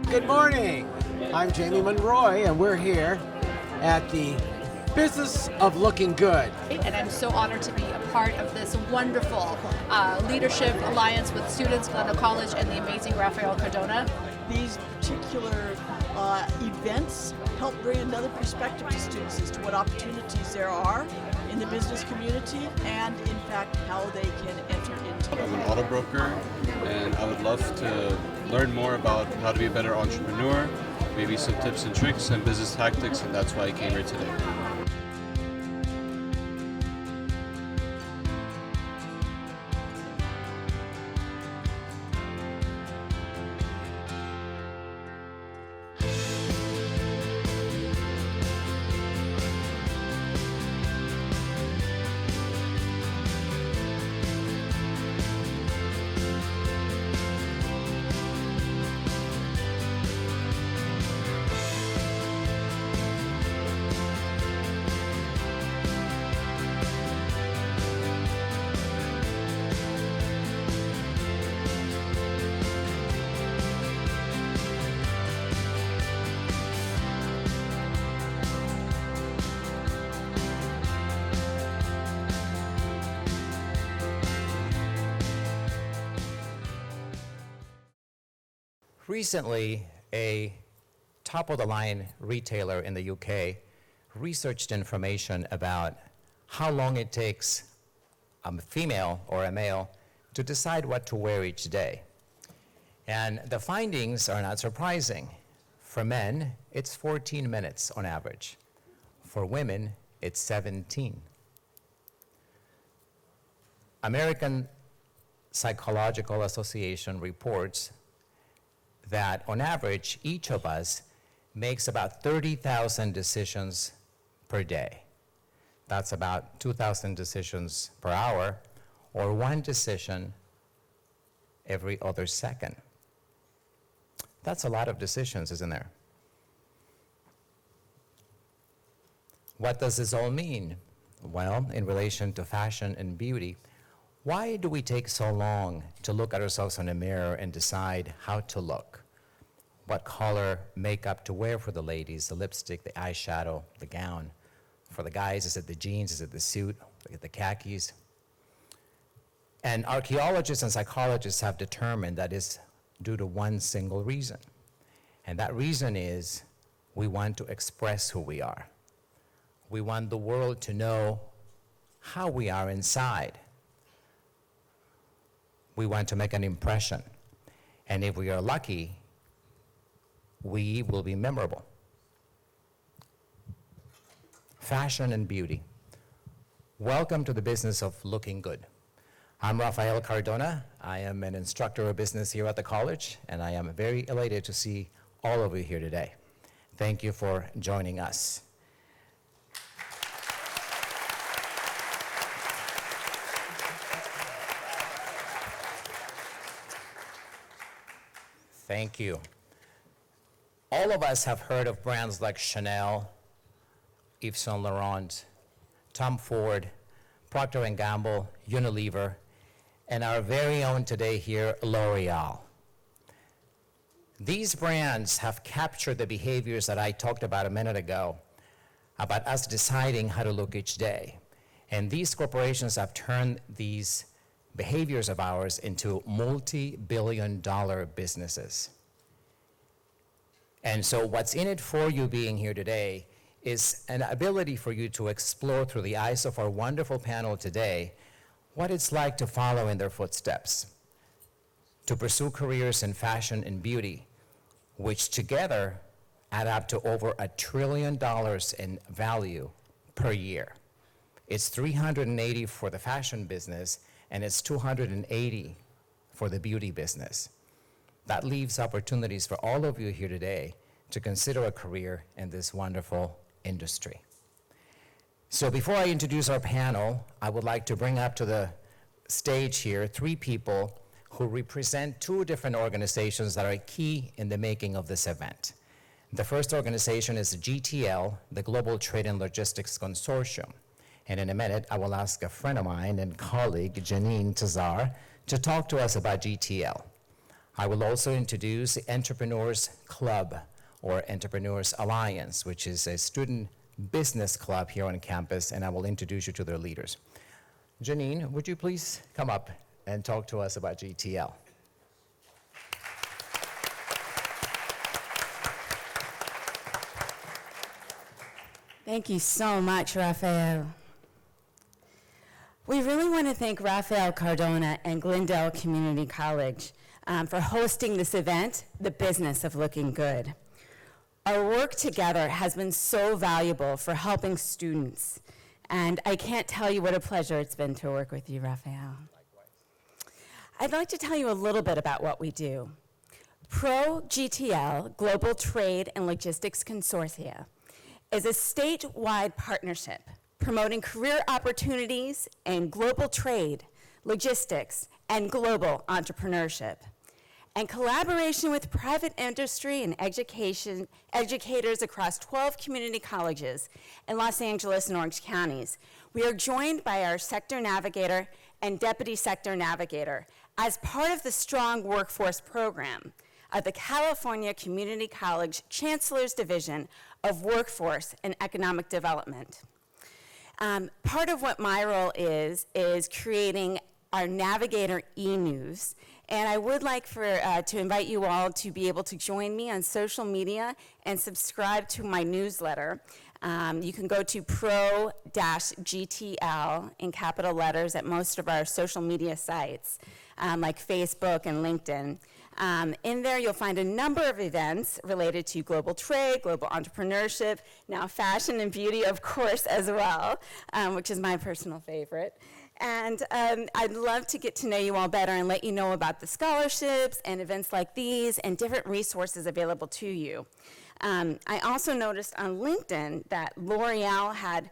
Good morning. I'm Jamie Monroy, and we're here at the Business of Looking Good. And I'm so honored to be a part of this wonderful leadership alliance with students, Glendale College, and the amazing Rafael Cardona. These particular events help bring another perspective to students as to what opportunities there are in the business community and, in fact, how they can enter into it. I'm an auto broker, and I would love to learn more about how to be a better entrepreneur, maybe some tips and tricks and business tactics, and that's why I came here today. Recently, a top-of-the-line retailer in the UK researched information about how long it takes a female or a male to decide what to wear each day. And the findings are not surprising. For men, it's 14 minutes on average. For women, it's 17. American Psychological Association reports that on average, each of us makes about 30,000 decisions per day. That's about 2,000 decisions per hour, or one decision every other second. That's a lot of decisions, isn't there? What does this all mean? Well, in relation to fashion and beauty, why do we take so long to look at ourselves in a mirror and decide how to look? What color makeup to wear for the ladies, the lipstick, the eyeshadow, the gown. For the guys, is it the jeans, is it the suit, the khakis? And archaeologists and psychologists have determined that it's due to one single reason. And that reason is we want to express who we are. We want the world to know how we are inside. We want to make an impression. And if we are lucky, we will be memorable. Fashion and beauty. Welcome to the business of looking good. I'm Rafael Cardona. I am an instructor of business here at the college, and I am very elated to see all of you here today. Thank you for joining us. Thank you. All of us have heard of brands like Chanel, Yves Saint Laurent, Tom Ford, Procter & Gamble, Unilever, and our very own today here, L'Oreal. These brands have captured the behaviors that I talked about a minute ago, about us deciding how to look each day. And these corporations have turned these behaviors of ours into multi-billion-dollar businesses. And so what's in it for you being here today is an ability for you to explore through the eyes of our wonderful panel today what it's like to follow in their footsteps, to pursue careers in fashion and beauty, which together add up to over $1 trillion in value per year. It's 380 for the fashion business, and it's 280 for the beauty business. That leaves opportunities for all of you here today to consider a career in this wonderful industry. So before I introduce our panel, I would like to bring up to the stage here 3 people who represent 2 different organizations that are key in the making of this event. The first organization is GTL, the Global Trade and Logistics Consortium. And in a minute, I will ask a friend of mine and colleague, Janine Tazar, to talk to us about GTL. I will also introduce the Entrepreneurs Club, or Entrepreneurs Alliance, which is a student business club here on campus, and I will introduce you to their leaders. Janine, would you please come up and talk to us about GTL? Thank you so much, Rafael. We really want to thank Rafael Cardona and Glendale Community College for hosting this event, The Business of Looking Good. Our work together has been so valuable for helping students, and I can't tell you what a pleasure it's been to work with you, Rafael. I'd like to tell you a little bit about what we do. PRO-GTL, Global Trade and Logistics Consortia, is a statewide partnership promoting career opportunities in global trade, logistics, and global entrepreneurship, and collaboration with private industry and educators across 12 community colleges in Los Angeles and Orange counties. We are joined by our sector navigator and deputy sector navigator as part of the Strong Workforce Program of the California Community College Chancellor's Division of Workforce and Economic Development. Part of what my role is creating our Navigator e-news, and I would like to invite you all to be able to join me on social media and subscribe to my newsletter. You can go to PRO-GTL in capital letters at most of our social media sites, like Facebook and LinkedIn. In there, you'll find a number of events related to global trade, global entrepreneurship, now fashion and beauty, of course, as well, which is my personal favorite. And I'd love to get to know you all better and let you know about the scholarships and events like these and different resources available to you. I also noticed on LinkedIn that L'Oreal had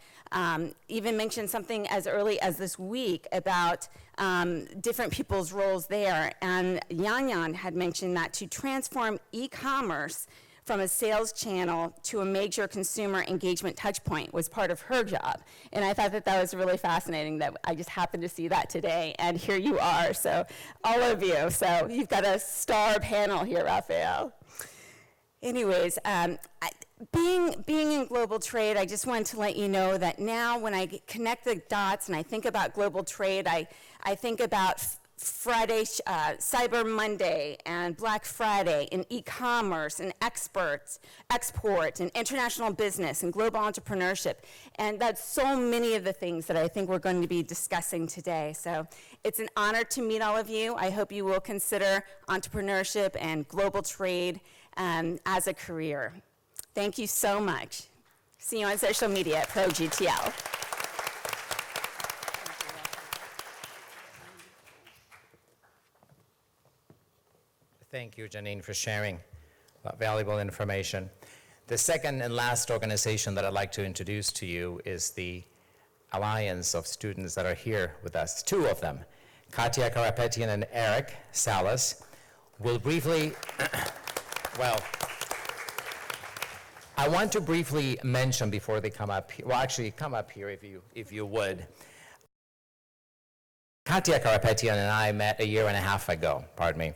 even mentioned something as early as this week about different people's roles there. And Yan Yan had mentioned that to transform e-commerce from a sales channel to a major consumer engagement touch point was part of her job. And I thought that that was really fascinating that I just happened to see that today, and here you are, so all of you. So you've got a star panel here, Rafael. Anyways, being in global trade, I just wanted to let you know that now when I connect the dots and I think about global trade, I think about Friday, Cyber Monday, and Black Friday, and e-commerce, and export, and international business, and global entrepreneurship. And that's so many of the things that I think we're going to be discussing today. So it's an honor to meet all of you. I hope you will consider entrepreneurship and global trade as a career. Thank you so much. See you on social media at PRO-GTL. Thank you, Janine, for sharing that valuable information. The second and last organization that I'd like to introduce to you is the Alliance of students that are here with us, two of them. Katia Karapetian and Eric Salas will briefly, well, I want to briefly mention before they come up, well, actually come up here if you would. Katia Karapetian and I met a year and a half ago, pardon me.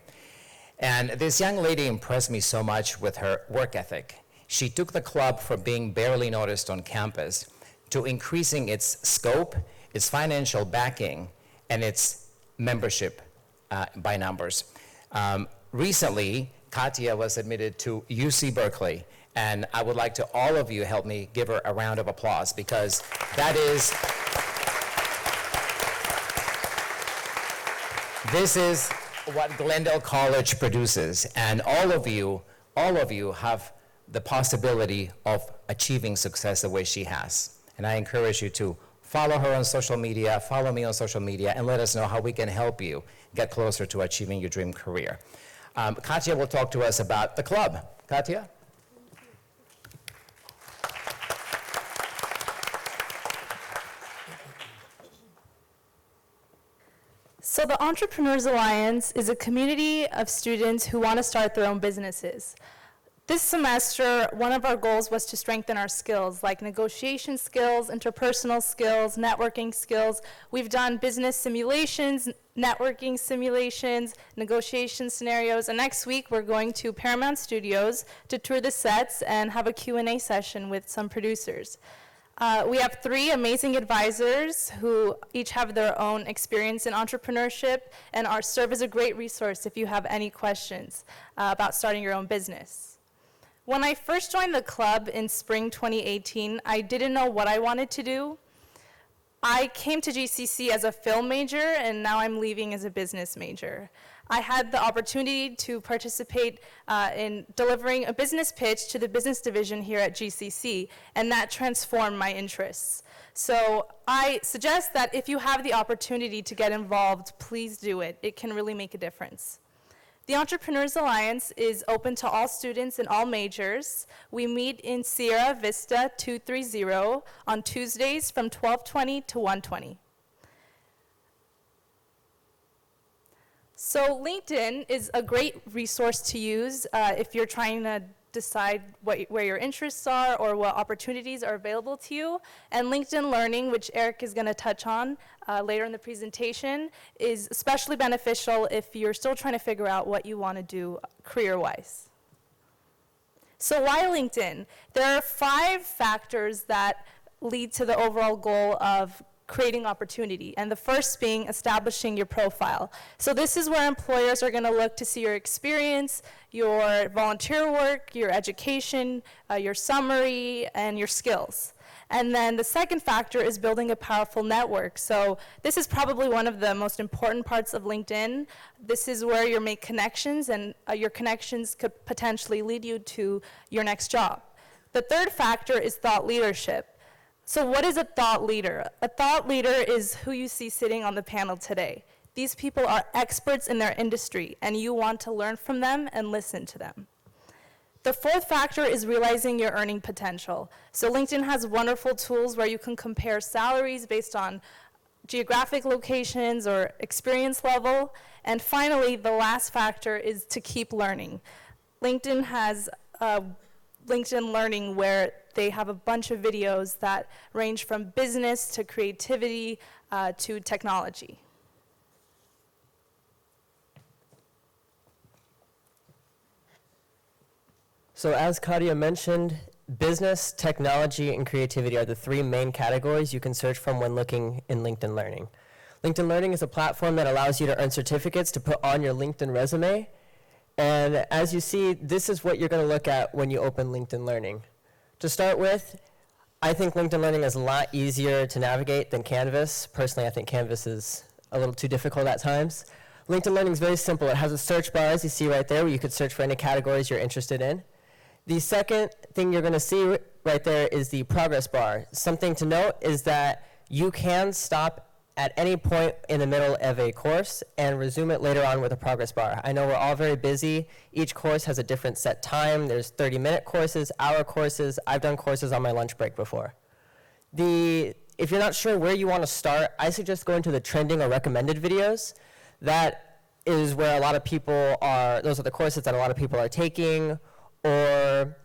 And this young lady impressed me so much with her work ethic. She took the club from being barely noticed on campus to increasing its scope, its financial backing, and its membership by numbers. Recently, Katia was admitted to UC Berkeley, and I would like to all of you help me give her a round of applause, because that is, this is what Glendale College produces, and all of you have the possibility of achieving success the way she has. And I encourage you to follow her on social media, follow me on social media, and let us know how we can help you get closer to achieving your dream career. Katia will talk to us about the club. Katia? So the Entrepreneurs Alliance is a community of students who want to start their own businesses. This semester, one of our goals was to strengthen our skills, like negotiation skills, interpersonal skills, networking skills. We've done business simulations, networking simulations, negotiation scenarios, and next week we're going to Paramount Studios to tour the sets and have a Q&A session with some producers. We have 3 amazing advisors who each have their own experience in entrepreneurship and serve as a great resource if you have any questions about starting your own business. When I first joined the club in spring 2018, I didn't know what I wanted to do. I came to GCC as a film major, and now I'm leaving as a business major. I had the opportunity to participate in delivering a business pitch to the business division here at GCC, and that transformed my interests. So I suggest that if you have the opportunity to get involved, please do it. It can really make a difference. The Entrepreneurs Alliance is open to all students in all majors. We meet in Sierra Vista 230 on Tuesdays from 12:20 to 1:20. So LinkedIn is a great resource to use if you're trying to decide where your interests are or what opportunities are available to you. And LinkedIn Learning, which Eric is going to touch on later in the presentation, is especially beneficial if you're still trying to figure out what you want to do career-wise. So why LinkedIn? There are 5 factors that lead to the overall goal of creating opportunity, and the first being establishing your profile. So this is where employers are going to look to see your experience, your volunteer work, your education, your summary, and your skills. And then the second factor is building a powerful network. So this is probably one of the most important parts of LinkedIn. This is where you make connections, and your connections could potentially lead you to your next job. The third factor is thought leadership. So what is a thought leader? A thought leader is who you see sitting on the panel today. These people are experts in their industry, and you want to learn from them and listen to them. The fourth factor is realizing your earning potential. So LinkedIn has wonderful tools where you can compare salaries based on geographic locations or experience level. And finally, the last factor is to keep learning. LinkedIn has LinkedIn Learning, where they have a bunch of videos that range from business to creativity to technology. So as Katia mentioned, business, technology, and creativity are the 3 main categories you can search from when looking in LinkedIn Learning. LinkedIn Learning is a platform that allows you to earn certificates to put on your LinkedIn resume. And as you see, this is what you're going to look at when you open LinkedIn Learning. To start with, I think LinkedIn Learning is a lot easier to navigate than Canvas. Personally, I think Canvas is a little too difficult at times. LinkedIn Learning is very simple. It has a search bar, as you see right there, where you could search for any categories you're interested in. The second thing you're going to see right there is the progress bar. Something to note is that you can stop at any point in the middle of a course and resume it later on with a progress bar. I know we're all very busy. Each course has a different set time. There's 30-minute courses, hour courses. I've done courses on my lunch break before. If you're not sure where you want to start, I suggest going to the trending or recommended videos. That is where a lot of people are, those are the courses that a lot of people are taking, or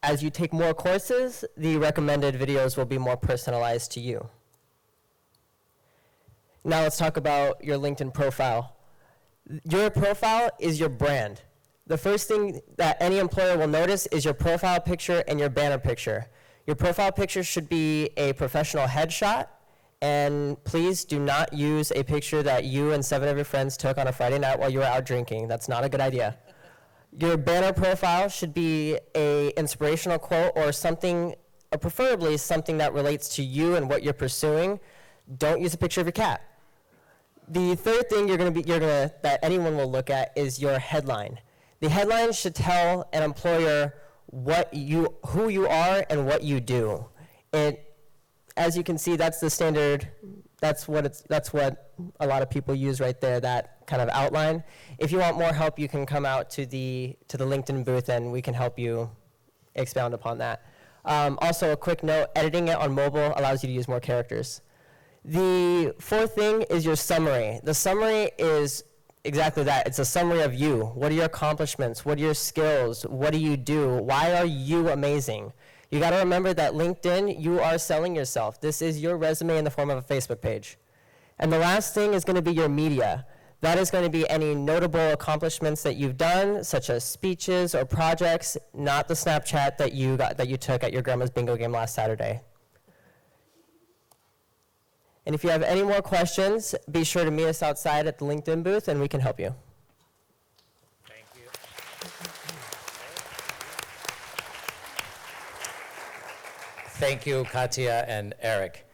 as you take more courses, the recommended videos will be more personalized to you. Now let's talk about your LinkedIn profile. Your profile is your brand. The first thing that any employer will notice is your profile picture and your banner picture. Your profile picture should be a professional headshot, and please do not use a picture that you and 7 of your friends took on a Friday night while you were out drinking. That's not a good idea. Your banner profile should be an inspirational quote or something, or preferably something that relates to you and what you're pursuing. Don't use a picture of your cat. The third thing that anyone will look at is your headline. The headline should tell an employer who you are and what you do. As you can see, that's the standard. That's what a lot of people use right there, that kind of outline. If you want more help, you can come out to the LinkedIn booth and we can help you expound upon that. Also, a quick note, editing it on mobile allows you to use more characters. The fourth thing is your summary. The summary is exactly that. It's a summary of you. What are your accomplishments? What are your skills? What do you do? Why are you amazing? You got to remember that LinkedIn, you are selling yourself. This is your resume in the form of a Facebook page. And the last thing is going to be your media. That is going to be any notable accomplishments that you've done, such as speeches or projects, not the Snapchat that you took at your grandma's bingo game last Saturday. And if you have any more questions, be sure to meet us outside at the LinkedIn booth and we can help you. Thank you. Thank you, Katia and Eric.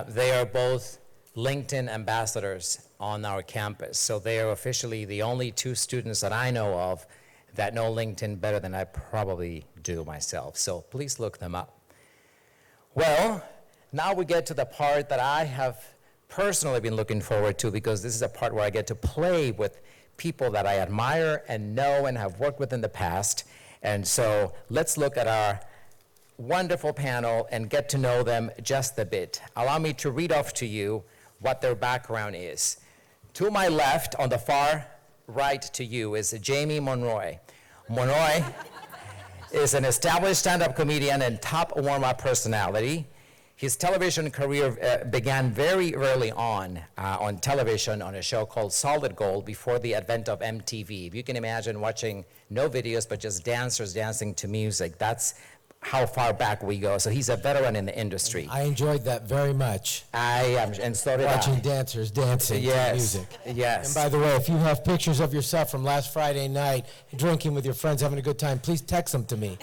They are both LinkedIn ambassadors on our campus. So they are officially the only two students that I know of that know LinkedIn better than I probably do myself. So please look them up. Well, now we get to the part that I have personally been looking forward to, because this is a part where I get to play with people that I admire and know and have worked with in the past. And so let's look at our wonderful panel and get to know them just a bit. Allow me to read off to you what their background is. To my left, on the far right to you, is Jamie Monroy. Monroy is an established stand-up comedian and top warm-up personality. His television career began very early on television on a show called Solid Gold before the advent of MTV. If you can imagine watching no videos but just dancers dancing to music, that's how far back we go. So he's a veteran in the industry. I enjoyed that very much. I am, and so did Watching I. dancers dancing to music. Yes. And by the way, if you have pictures of yourself from last Friday night, drinking with your friends, having a good time, please text them to me.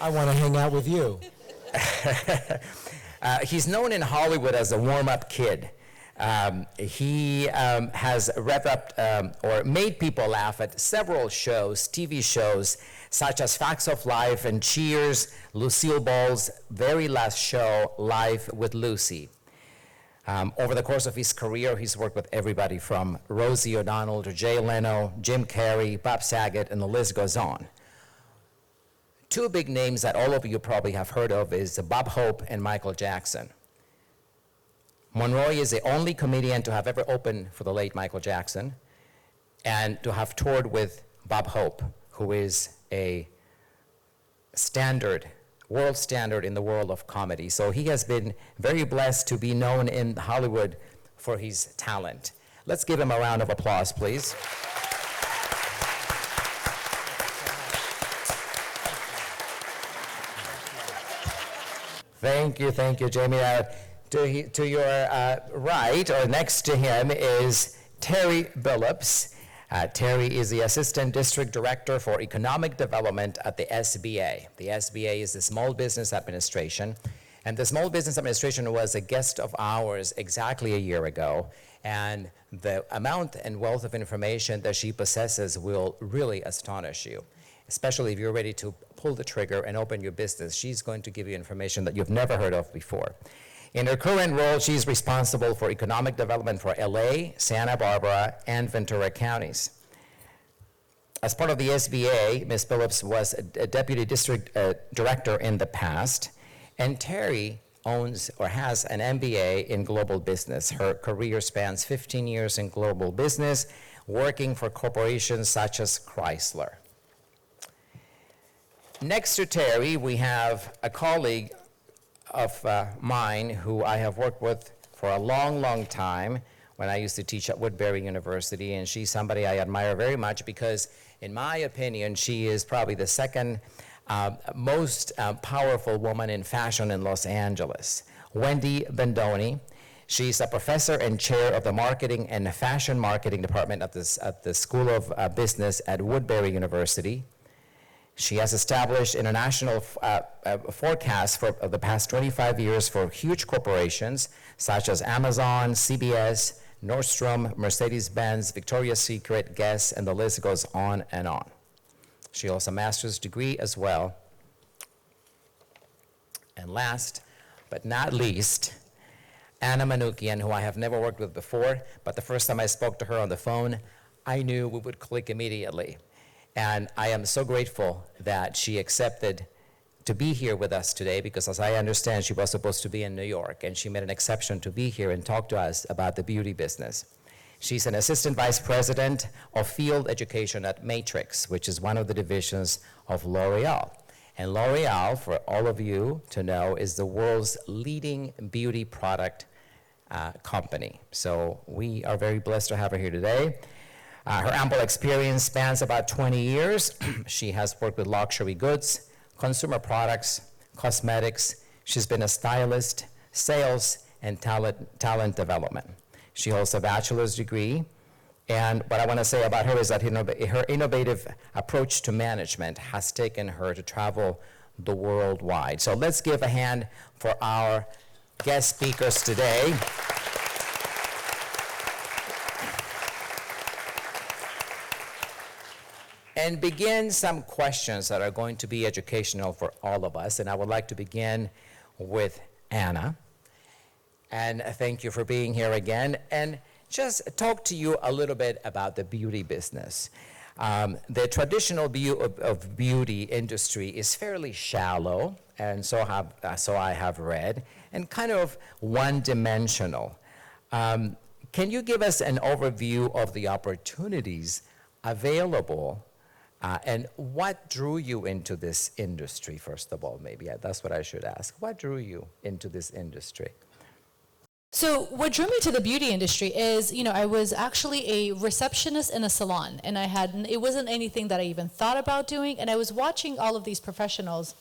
I want to hang out with you. He's known in Hollywood as a warm-up kid. He has revved up or made people laugh at several shows, TV shows, such as Facts of Life and Cheers, Lucille Ball's very last show, Live with Lucy. Over the course of his career, he's worked with everybody from Rosie O'Donnell to Jay Leno, Jim Carrey, Bob Saget, and the list goes on. Two big names that all of you probably have heard of is Bob Hope and Michael Jackson. Monroy is the only comedian to have ever opened for the late Michael Jackson and to have toured with Bob Hope, who is a world standard in the world of comedy. So he has been very blessed to be known in Hollywood for his talent. Let's give him a round of applause, please. Thank you, Jamie. To your right, or next to him, is Terry Billups. Terry is the Assistant District Director for Economic Development at the SBA. The SBA is the Small Business Administration, and the Small Business Administration was a guest of ours exactly a year ago, and the amount and wealth of information that she possesses will really astonish you, especially if you're ready to pull the trigger and open your business. She's going to give you information that you've never heard of before. In her current role, she's responsible for economic development for LA, Santa Barbara, and Ventura counties. As part of the SBA, Ms. Phillips was a deputy district director in the past, and Terry owns or has an MBA in global business. Her career spans 15 years in global business, working for corporations such as Chrysler. Next to Terry, we have a colleague of mine who I have worked with for a long, long time when I used to teach at Woodbury University, and she's somebody I admire very much because, in my opinion, she is probably the second most powerful woman in fashion in Los Angeles. Wendy Bendoni. She's a professor and chair of the Marketing and Fashion Marketing Department at the School of Business at Woodbury University. She has established international forecasts for the past 25 years for huge corporations such as Amazon, CBS, Nordstrom, Mercedes-Benz, Victoria's Secret, Guess, and the list goes on and on. She holds a master's degree as well. And last but not least, Anna Manukian, who I have never worked with before, but the first time I spoke to her on the phone, I knew we would click immediately. And I am so grateful that she accepted to be here with us today, because as I understand, she was supposed to be in New York, and she made an exception to be here and talk to us about the beauty business. She's an assistant vice president of field education at Matrix, which is one of the divisions of L'Oreal. And L'Oreal, for all of you to know, is the world's leading beauty product company. So we are very blessed to have her here today. Her ample experience spans about 20 years. She has worked with luxury goods, consumer products, cosmetics. She's been a stylist, sales, and talent development. She holds a bachelor's degree, and what I want to say about her is that her innovative approach to management has taken her to travel the world wide. So let's give a hand for our guest speakers today. And begin some questions that are going to be educational for all of us. And I would like to begin with Anna. And thank you for being here again. And just talk to you a little bit about the beauty business. The traditional view of beauty industry is fairly shallow, and so I have read, and kind of one-dimensional. Can you give us an overview of the opportunities available, and what drew you into this industry, first of all, maybe? That's what I should ask. What drew you into this industry? So what drew me to the beauty industry is, I was actually a receptionist in a salon, and it wasn't anything that I even thought about doing, and I was watching all of these professionals,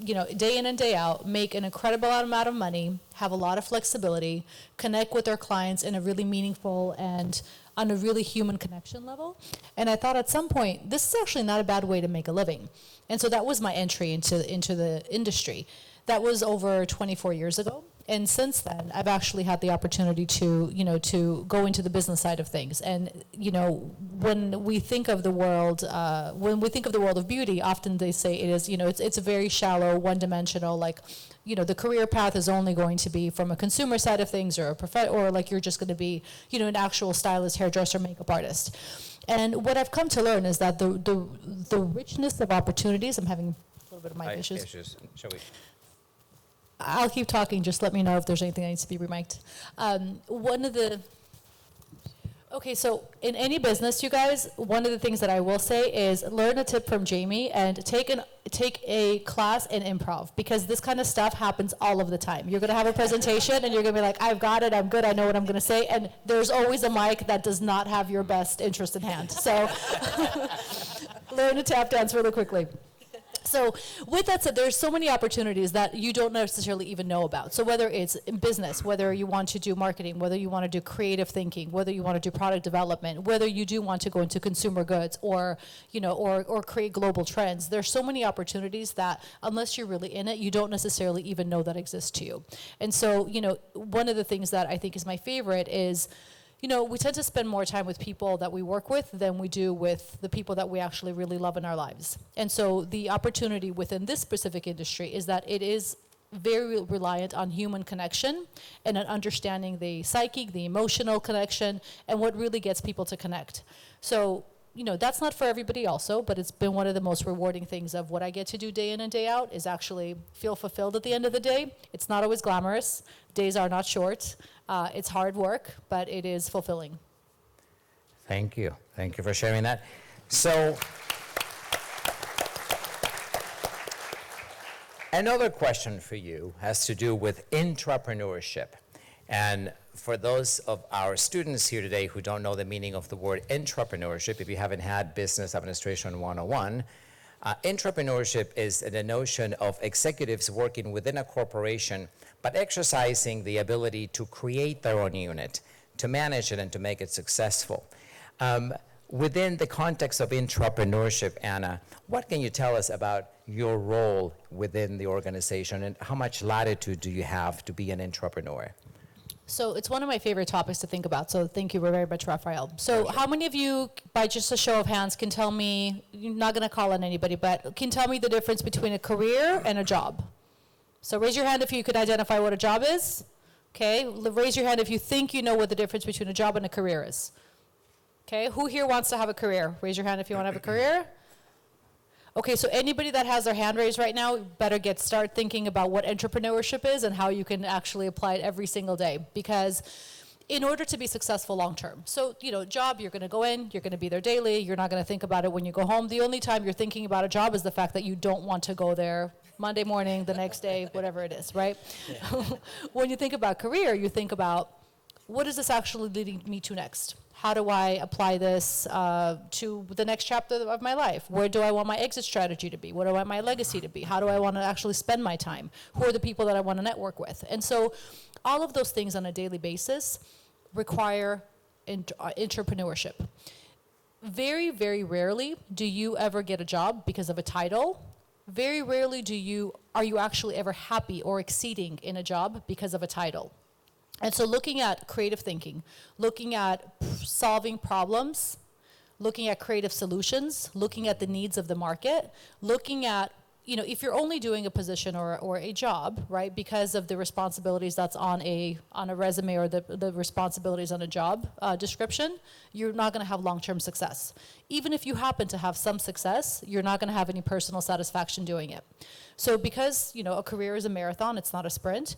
day in and day out, make an incredible amount of money, have a lot of flexibility, connect with their clients in a really meaningful and on a really human connection level. And I thought at some point, this is actually not a bad way to make a living. And so that was my entry into the industry. That was over 24 years ago. And since then, I've actually had the opportunity to go into the business side of things. And, when we think of the world, of beauty, often they say it is, it's a very shallow, one-dimensional, the career path is only going to be from a consumer side of things, or you're just going to be, an actual stylist, hairdresser, makeup artist. And what I've come to learn is that the richness of opportunities, I'm having a little bit of mic issues. Shall we? I'll keep talking, just let me know if there's anything that needs to be remiked. So in any business, you guys, one of the things that I will say is learn a tip from Jamie and take a class in improv, because this kind of stuff happens all of the time. You're gonna have a presentation and you're gonna be like, I've got it, I'm good, I know what I'm gonna say, and there's always a mic that does not have your best interest in hand. So learn to tap dance really quickly. So with that said, there's so many opportunities that you don't necessarily even know about. So whether it's in business, whether you want to do marketing, whether you want to do creative thinking, whether you want to do product development, whether you do want to go into consumer goods or create global trends, there's so many opportunities that unless you're really in it, you don't necessarily even know that exist to you. And so, one of the things that I think is my favorite is, we tend to spend more time with people that we work with than we do with the people that we actually really love in our lives. And so the opportunity within this specific industry is that it is very reliant on human connection and on understanding the psyche, the emotional connection, and what really gets people to connect. So, that's not for everybody also, but it's been one of the most rewarding things of what I get to do day in and day out is actually feel fulfilled at the end of the day. It's not always glamorous. Days are not short. It's hard work, but it is fulfilling. Thank you. Thank you for sharing that. So, another question for you has to do with intrapreneurship. And for those of our students here today who don't know the meaning of the word intrapreneurship, if you haven't had Business Administration 101, intrapreneurship is the notion of executives working within a corporation but exercising the ability to create their own unit, to manage it and to make it successful. Within the context of intrapreneurship, Anna, what can you tell us about your role within the organization and how much latitude do you have to be an intrapreneur? So it's one of my favorite topics to think about, so thank you very much, Rafael. So how many of you, by just a show of hands, can tell me, you're not gonna call on anybody, but can tell me the difference between a career and a job? So raise your hand if you could identify what a job is. Okay, raise your hand if you think you know what the difference between a job and a career is. Okay, who here wants to have a career? Raise your hand if you want to have a career. Okay, so anybody that has their hand raised right now better start thinking about what entrepreneurship is and how you can actually apply it every single day. Because in order to be successful long term. So, job, you're going to go in, you're going to be there daily, you're not going to think about it when you go home. The only time you're thinking about a job is the fact that you don't want to go there Monday morning, the next day, whatever it is, right? Yeah. When you think about career, you think about, what is this actually leading me to next? How do I apply this to the next chapter of my life? Where do I want my exit strategy to be? What do I want my legacy to be? How do I want to actually spend my time? Who are the people that I want to network with? And so all of those things on a daily basis require entrepreneurship. Very, very rarely do you ever get a job because of a title. Very rarely are you actually ever happy or exceeding in a job because of a title. And so looking at creative thinking, looking at solving problems, looking at creative solutions, looking at the needs of the market, looking at, if you're only doing a position or a job, right, because of the responsibilities that's on a resume or the responsibilities on a job description, you're not going to have long-term success. Even if you happen to have some success, you're not going to have any personal satisfaction doing it. So because, a career is a marathon, it's not a sprint,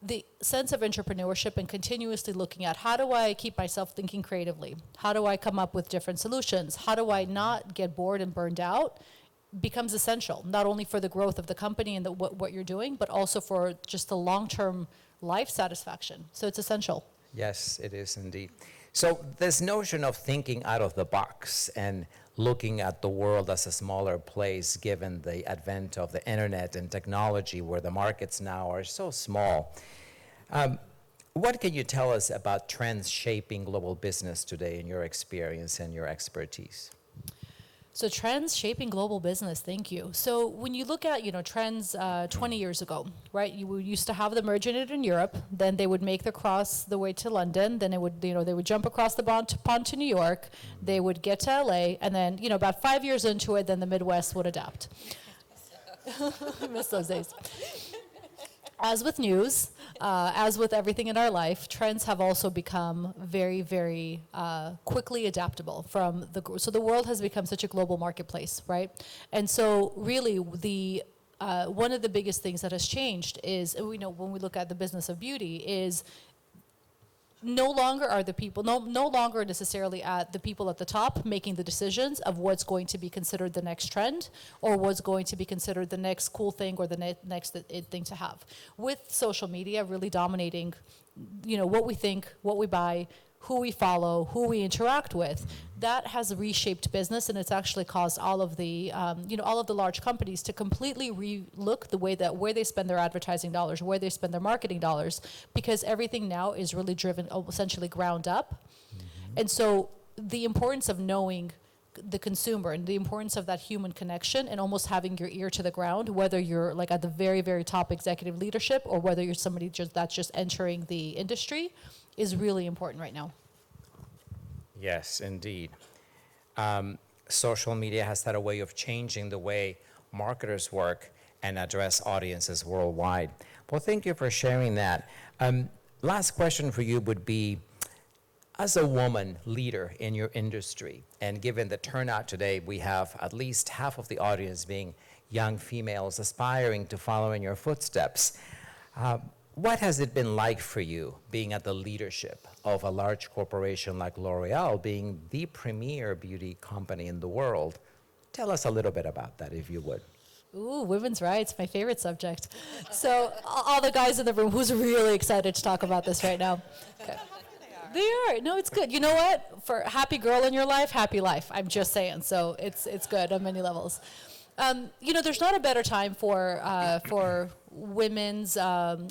the sense of entrepreneurship and continuously looking at, how do I keep myself thinking creatively? How do I come up with different solutions? How do I not get bored and burned out? Becomes essential, not only for the growth of the company and what you're doing, but also for just the long-term life satisfaction. So it's essential. Yes, it is indeed. So this notion of thinking out of the box and looking at the world as a smaller place, given the advent of the internet and technology, where the markets now are so small. What can you tell us about trends shaping global business today in your experience and your expertise? So trends shaping global business, thank you. So when you look at, trends 20 years ago, right? You used to have them originated in Europe, then they would make the cross the way to London, then they would jump across the pond to New York, they would get to LA, and then, about 5 years into it, then the Midwest would adapt. I miss those days. As with news, as with everything in our life, trends have also become very, very quickly adaptable so the world has become such a global marketplace, right? And so really one of the biggest things that has changed is, when we look at the business of beauty, is no longer are the people, no longer necessarily at the people at the top making the decisions of what's going to be considered the next trend or what's going to be considered the next cool thing or the next thing to have. With social media really dominating, what we think, what we buy, who we follow, who we interact with, that has reshaped business, and it's actually caused all of the, all of the large companies to completely relook the way that where they spend their advertising dollars, where they spend their marketing dollars, because everything now is really driven essentially ground up. And so the importance of knowing the consumer and the importance of that human connection and almost having your ear to the ground, whether you're like at the very, very top executive leadership or whether you're somebody that's just entering the industry, is really important right now. Yes, indeed. Social media has had a way of changing the way marketers work and address audiences worldwide. Well, thank you for sharing that. Last question for you would be, as a woman leader in your industry, and given the turnout today, we have at least half of the audience being young females aspiring to follow in your footsteps. What has it been like for you being at the leadership of a large corporation like L'Oreal, being the premier beauty company in the world? Tell us a little bit about that, if you would. Ooh, women's rights, my favorite subject. So all the guys in the room, who's really excited to talk about this right now? Okay. They are. No, it's good. You know what? For a happy girl in your life, happy life. I'm just saying. So it's good on many levels. There's not a better time for women's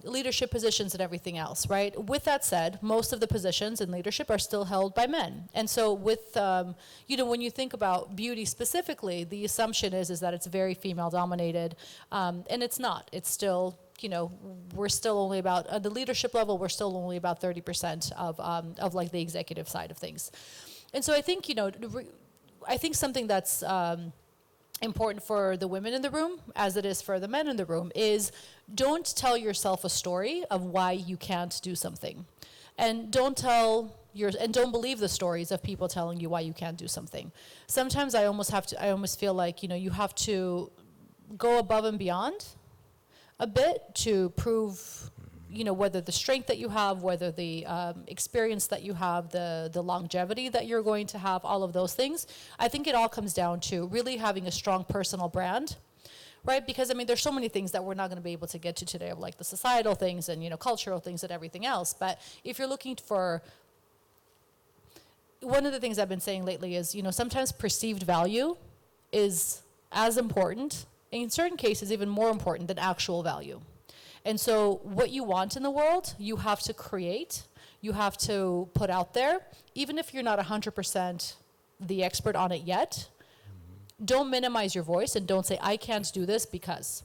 leadership positions and everything else, right? With that said, most of the positions in leadership are still held by men. And so with, when you think about beauty specifically, the assumption is that it's very female dominated, and it's not. It's still, we're still only about, at the leadership level, we're still only about 30% of like the executive side of things. And so I think, I think something that's important for the women in the room, as it is for the men in the room, is don't tell yourself a story of why you can't do something. And don't believe the stories of people telling you why you can't do something. Sometimes I almost feel like, you have to go above and beyond a bit to prove, whether the strength that you have, whether the experience that you have, the longevity that you're going to have, all of those things. I think it all comes down to really having a strong personal brand, right? Because, I mean, there's so many things that we're not going to be able to get to today, of like the societal things and, cultural things and everything else. But if you're looking for, one of the things I've been saying lately is, sometimes perceived value is as important, in certain cases even more important than actual value. And so what you want in the world, you have to create, you have to put out there, even if you're not 100% the expert on it yet. Don't minimize your voice and don't say, I can't do this because.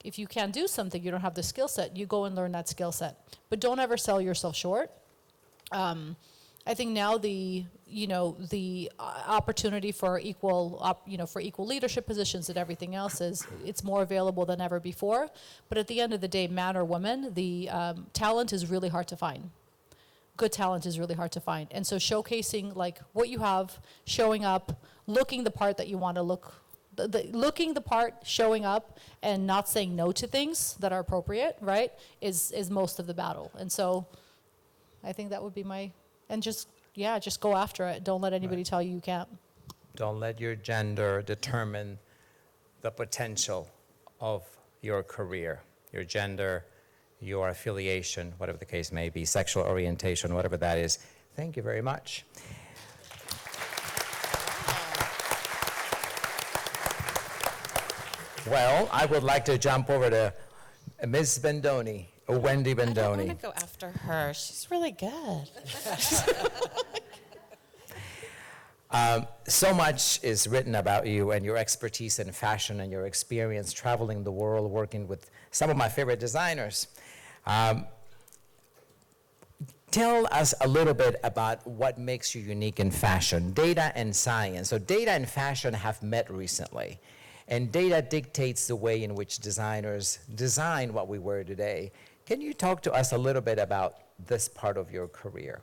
If you can't do something, you don't have the skill set, you go and learn that skill set. But don't ever sell yourself short. I think now the opportunity for equal leadership positions and everything else it's more available than ever before. But at the end of the day, man or woman, the talent is really hard to find. Good talent is really hard to find. And so showcasing like what you have, showing up, looking the part that you want to look, looking the part, showing up, and not saying no to things that are appropriate, right, is most of the battle. And so I think that would be and just go after it. Don't let anybody tell you can't. Don't let your gender determine the potential of your career. Your gender, your affiliation, whatever the case may be, sexual orientation, whatever that is. Thank you very much. Well, I would like to jump over to Ms. Bendoni, Wendy Bendoni. I don't want to go after her. She's really good. So much is written about you and your expertise in fashion and your experience traveling the world, working with some of my favorite designers. Tell us a little bit about what makes you unique in fashion, data and science. So data and fashion have met recently, and data dictates the way in which designers design what we wear today. Can you talk to us a little bit about this part of your career?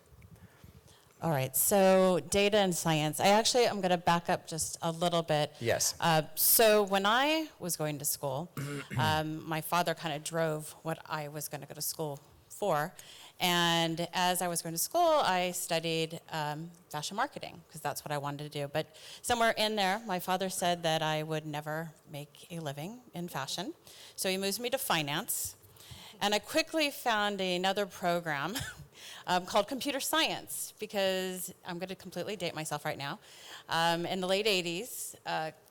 All right, so data and science. I'm going to back up just a little bit. Yes. So when I was going to school, my father kind of drove what I was going to go to school for. And as I was going to school, I studied fashion marketing, because that's what I wanted to do. But somewhere in there, my father said that I would never make a living in fashion. So he moves me to finance. And I quickly found another program called computer science, because I'm going to completely date myself right now. In the late 80s,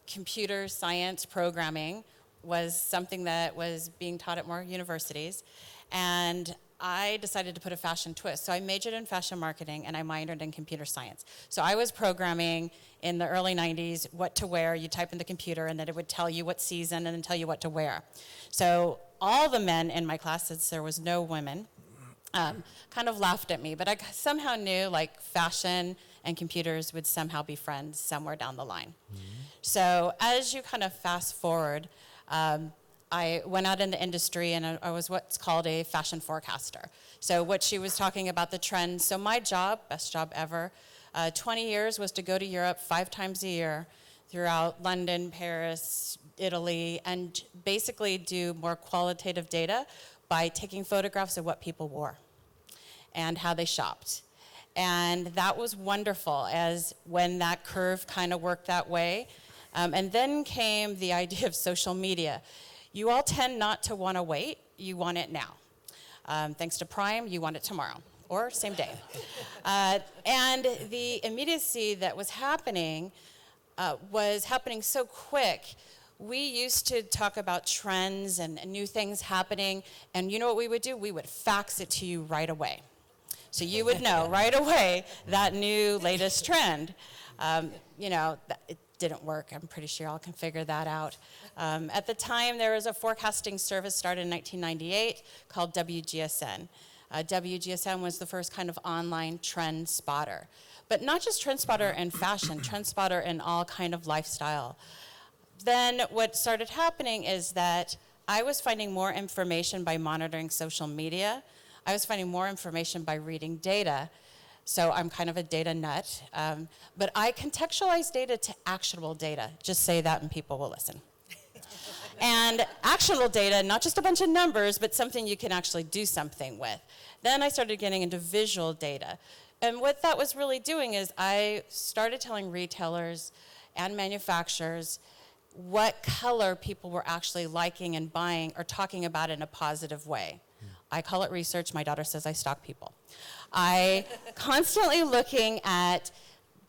computer science programming was something that was being taught at more universities. And I decided to put a fashion twist. So I majored in fashion marketing and I minored in computer science. So I was programming in the early 90s what to wear. You type in the computer and then it would tell you what season and then tell you what to wear. So all the men in my class, since there was no women, kind of laughed at me. But I somehow knew like fashion and computers would somehow be friends somewhere down the line. Mm-hmm. So as you kind of fast forward, I went out in the industry and I was what's called a fashion forecaster. So what she was talking about the trends. So my job, best job ever, 20 years was to go to Europe 5 times a year throughout London, Paris, Italy, and basically do more qualitative data by taking photographs of what people wore and how they shopped. And that was wonderful as when that curve kind of worked that way. And then came the idea of social media. You all tend not to want to wait. You want it now. Thanks to Prime, you want it tomorrow or same day. And the immediacy that was happening so quick. We used to talk about trends and new things happening, and you know what we would do? We would fax it to you right away. So you would know right away that new latest trend. It didn't work. I'm pretty sure y'all can figure that out. At the time, there was a forecasting service started in 1998 called WGSN. WGSN was the first kind of online trend spotter. But not just trend spotter in fashion, trend spotter in all kind of lifestyle. Then what started happening is that I was finding more information by monitoring social media. I was finding more information by reading data. So I'm kind of a data nut. But I contextualize data to actionable data. Just say that and people will listen. And actionable data, not just a bunch of numbers, but something you can actually do something with. Then I started getting into visual data. And what that was really doing is I started telling retailers and manufacturers what color people were actually liking and buying or talking about in a positive way. I call it research. My daughter says I stalk people. I constantly looking at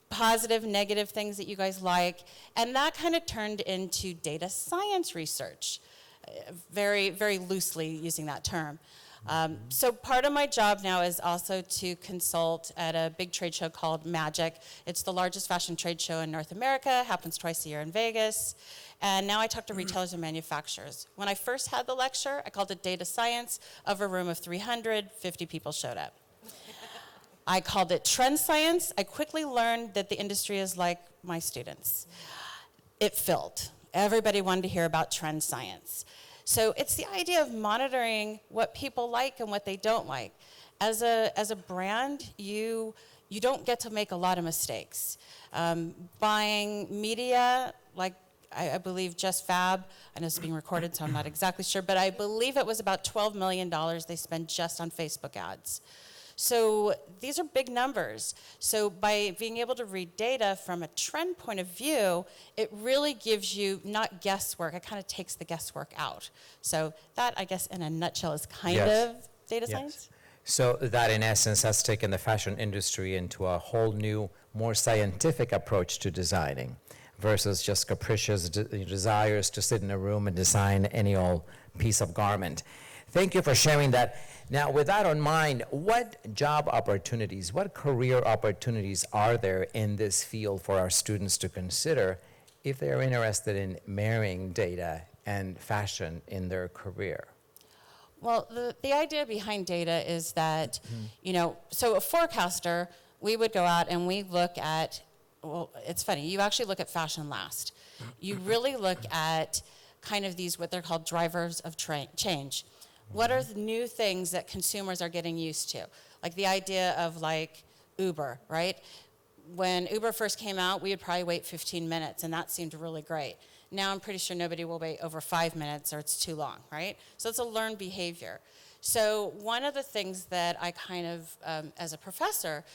positive, negative things that you guys like, and that kind of turned into data science research, very, very loosely using that term. So part of my job now is also to consult at a big trade show called Magic. It's the largest fashion trade show in North America, happens twice a year in Vegas. And now I talk to retailers and manufacturers. When I first had the lecture, I called it data science. Of a room of 300, 50 people showed up. I called it trend science. I quickly learned that the industry is like my students. It filled. Everybody wanted to hear about trend science. So it's the idea of monitoring what people like and what they don't like. As a brand, you don't get to make a lot of mistakes. Buying media, like I believe Just Fab, I know it's being recorded, so I'm not exactly sure, but I believe it was about $12 million they spent just on Facebook ads. So these are big numbers. So by being able to read data from a trend point of view, it really gives you not guesswork, it kind of takes the guesswork out. So that, I guess, in a nutshell, is kind of data science. So that, in essence, has taken the fashion industry into a whole new, more scientific approach to designing versus just capricious desires to sit in a room and design any old piece of garment. Thank you for sharing that. Now, with that in mind, what job opportunities, what career opportunities are there in this field for our students to consider if they're interested in marrying data and fashion in their career? Well, the idea behind data is that, so a forecaster, we would go out and we look at, well, it's funny, you actually look at fashion last. You really look at kind of these, what they're called drivers of change. What are the new things that consumers are getting used to? Like the idea of like Uber, right? When Uber first came out, we would probably wait 15 minutes, and that seemed really great. Now I'm pretty sure nobody will wait over 5 minutes or it's too long, right? So it's a learned behavior. So one of the things that I kind of, as a professor,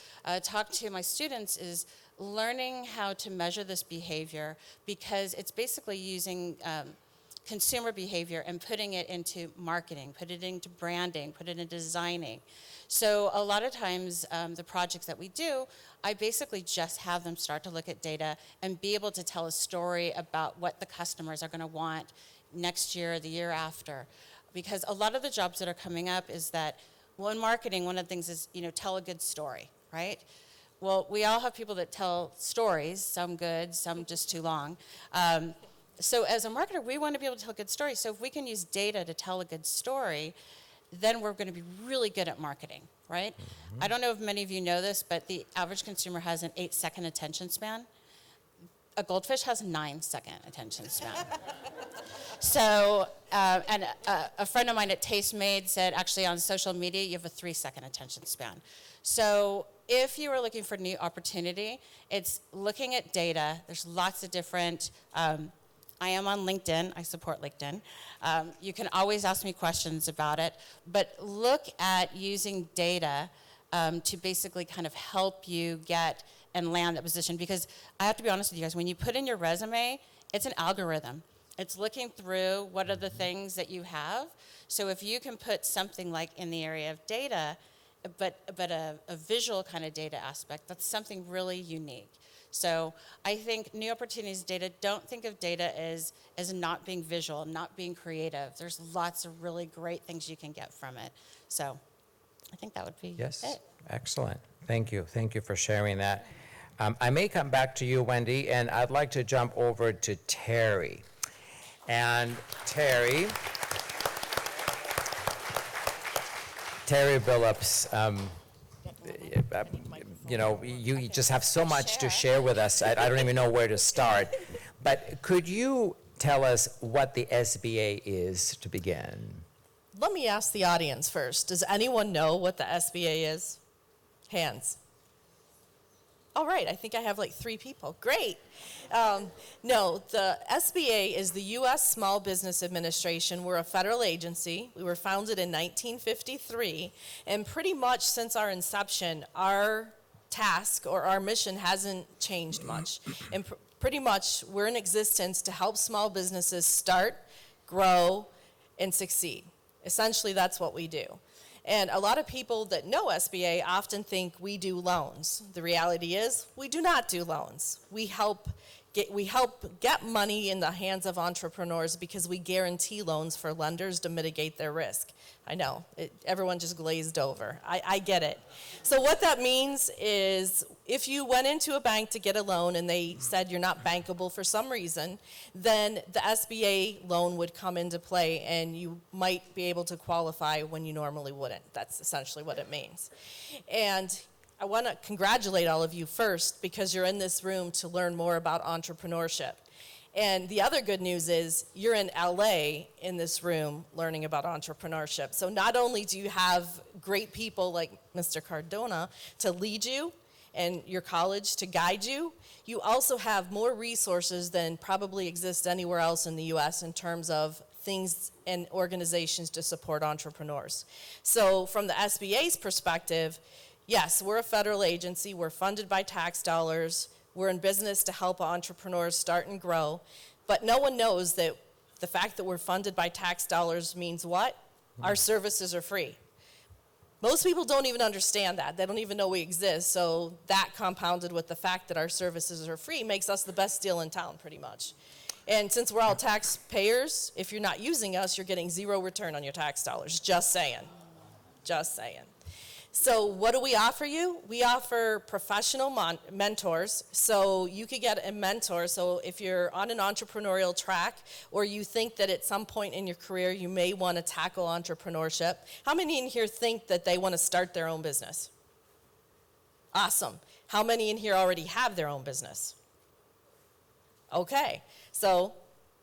talk to my students is learning how to measure this behavior, because it's basically using consumer behavior and putting it into marketing, put it into branding, put it into designing. So a lot of times the projects that we do, I basically just have them start to look at data and be able to tell a story about what the customers are going to want next year or the year after. Because a lot of the jobs that are coming up is that, well, in marketing, one of the things is, tell a good story, right? Well, we all have people that tell stories, some good, some just too long. So as a marketer, we want to be able to tell a good story. So if we can use data to tell a good story, then we're going to be really good at marketing, right? I don't know if many of you know this, but the average consumer has an 8-second attention span. A goldfish has a 9-second attention span. So, and a friend of mine at Tastemade said, actually on social media, you have a 3-second attention span. So if you are looking for new opportunity, it's looking at data. There's lots of different, I am on LinkedIn. I support LinkedIn. You can always ask me questions about it, but look at using data to basically kind of help you get and land that position. Because I have to be honest with you guys, when you put in your resume, it's an algorithm. It's looking through what are the things that you have. So if you can put something like in the area of data, but a visual kind of data aspect, that's something really unique. So I think new opportunities data, don't think of data as not being visual, not being creative. There's lots of really great things you can get from it. So I think that would be it. Excellent. Thank you. Thank you for sharing that. I may come back to you, Wendy, and I'd like to jump over to Terry. And Terry Billups, you just have so much to share with us. I don't even know where to start. But could you tell us what the SBA is to begin? Let me ask the audience first. Does anyone know what the SBA is? Hands. All right, I think I have like 3 people. Great. No, the SBA is the U.S. Small Business Administration. We're a federal agency. We were founded in 1953, and pretty much since our inception, our task or our mission hasn't changed much. And pretty much we're in existence to help small businesses start, grow, and succeed. Essentially, that's what we do. And a lot of people that know SBA often think we do loans. The reality is we do not do loans. We help get money in the hands of entrepreneurs because we guarantee loans for lenders to mitigate their risk. I know, everyone just glazed over. I get it. So what that means is if you went into a bank to get a loan and they said you're not bankable for some reason, then the SBA loan would come into play and you might be able to qualify when you normally wouldn't. That's essentially what it means. And I want to congratulate all of you first because you're in this room to learn more about entrepreneurship. And the other good news is you're in LA in this room learning about entrepreneurship. So not only do you have great people like Mr. Cardona to lead you and your college to guide you, you also have more resources than probably exist anywhere else in the US in terms of things and organizations to support entrepreneurs. So from the SBA's perspective, yes, we're a federal agency, we're funded by tax dollars, we're in business to help entrepreneurs start and grow, but no one knows that the fact that we're funded by tax dollars means what? Our services are free. Most people don't even understand that. They don't even know we exist, so that compounded with the fact that our services are free makes us the best deal in town, pretty much. And since we're all taxpayers, if you're not using us, you're getting 0 return on your tax dollars. Just saying. Just saying. So what do we offer you? We offer professional mentors. So you could get a mentor. So if you're on an entrepreneurial track or you think that at some point in your career you may want to tackle entrepreneurship, how many in here think that they want to start their own business? Awesome. How many in here already have their own business? Okay. So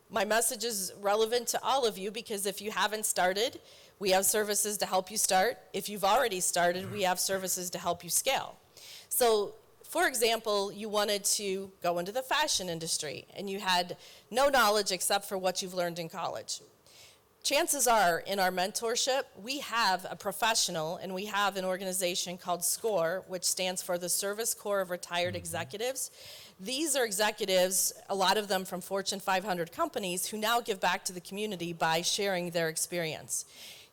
my message is relevant to all of you because if you haven't started, we have services to help you start. If you've already started, we have services to help you scale. So, for example, you wanted to go into the fashion industry and you had no knowledge except for what you've learned in college. Chances are, in our mentorship, we have a professional and we have an organization called SCORE, which stands for the Service Corps of Retired Executives. These are executives, a lot of them from Fortune 500 companies, who now give back to the community by sharing their experience.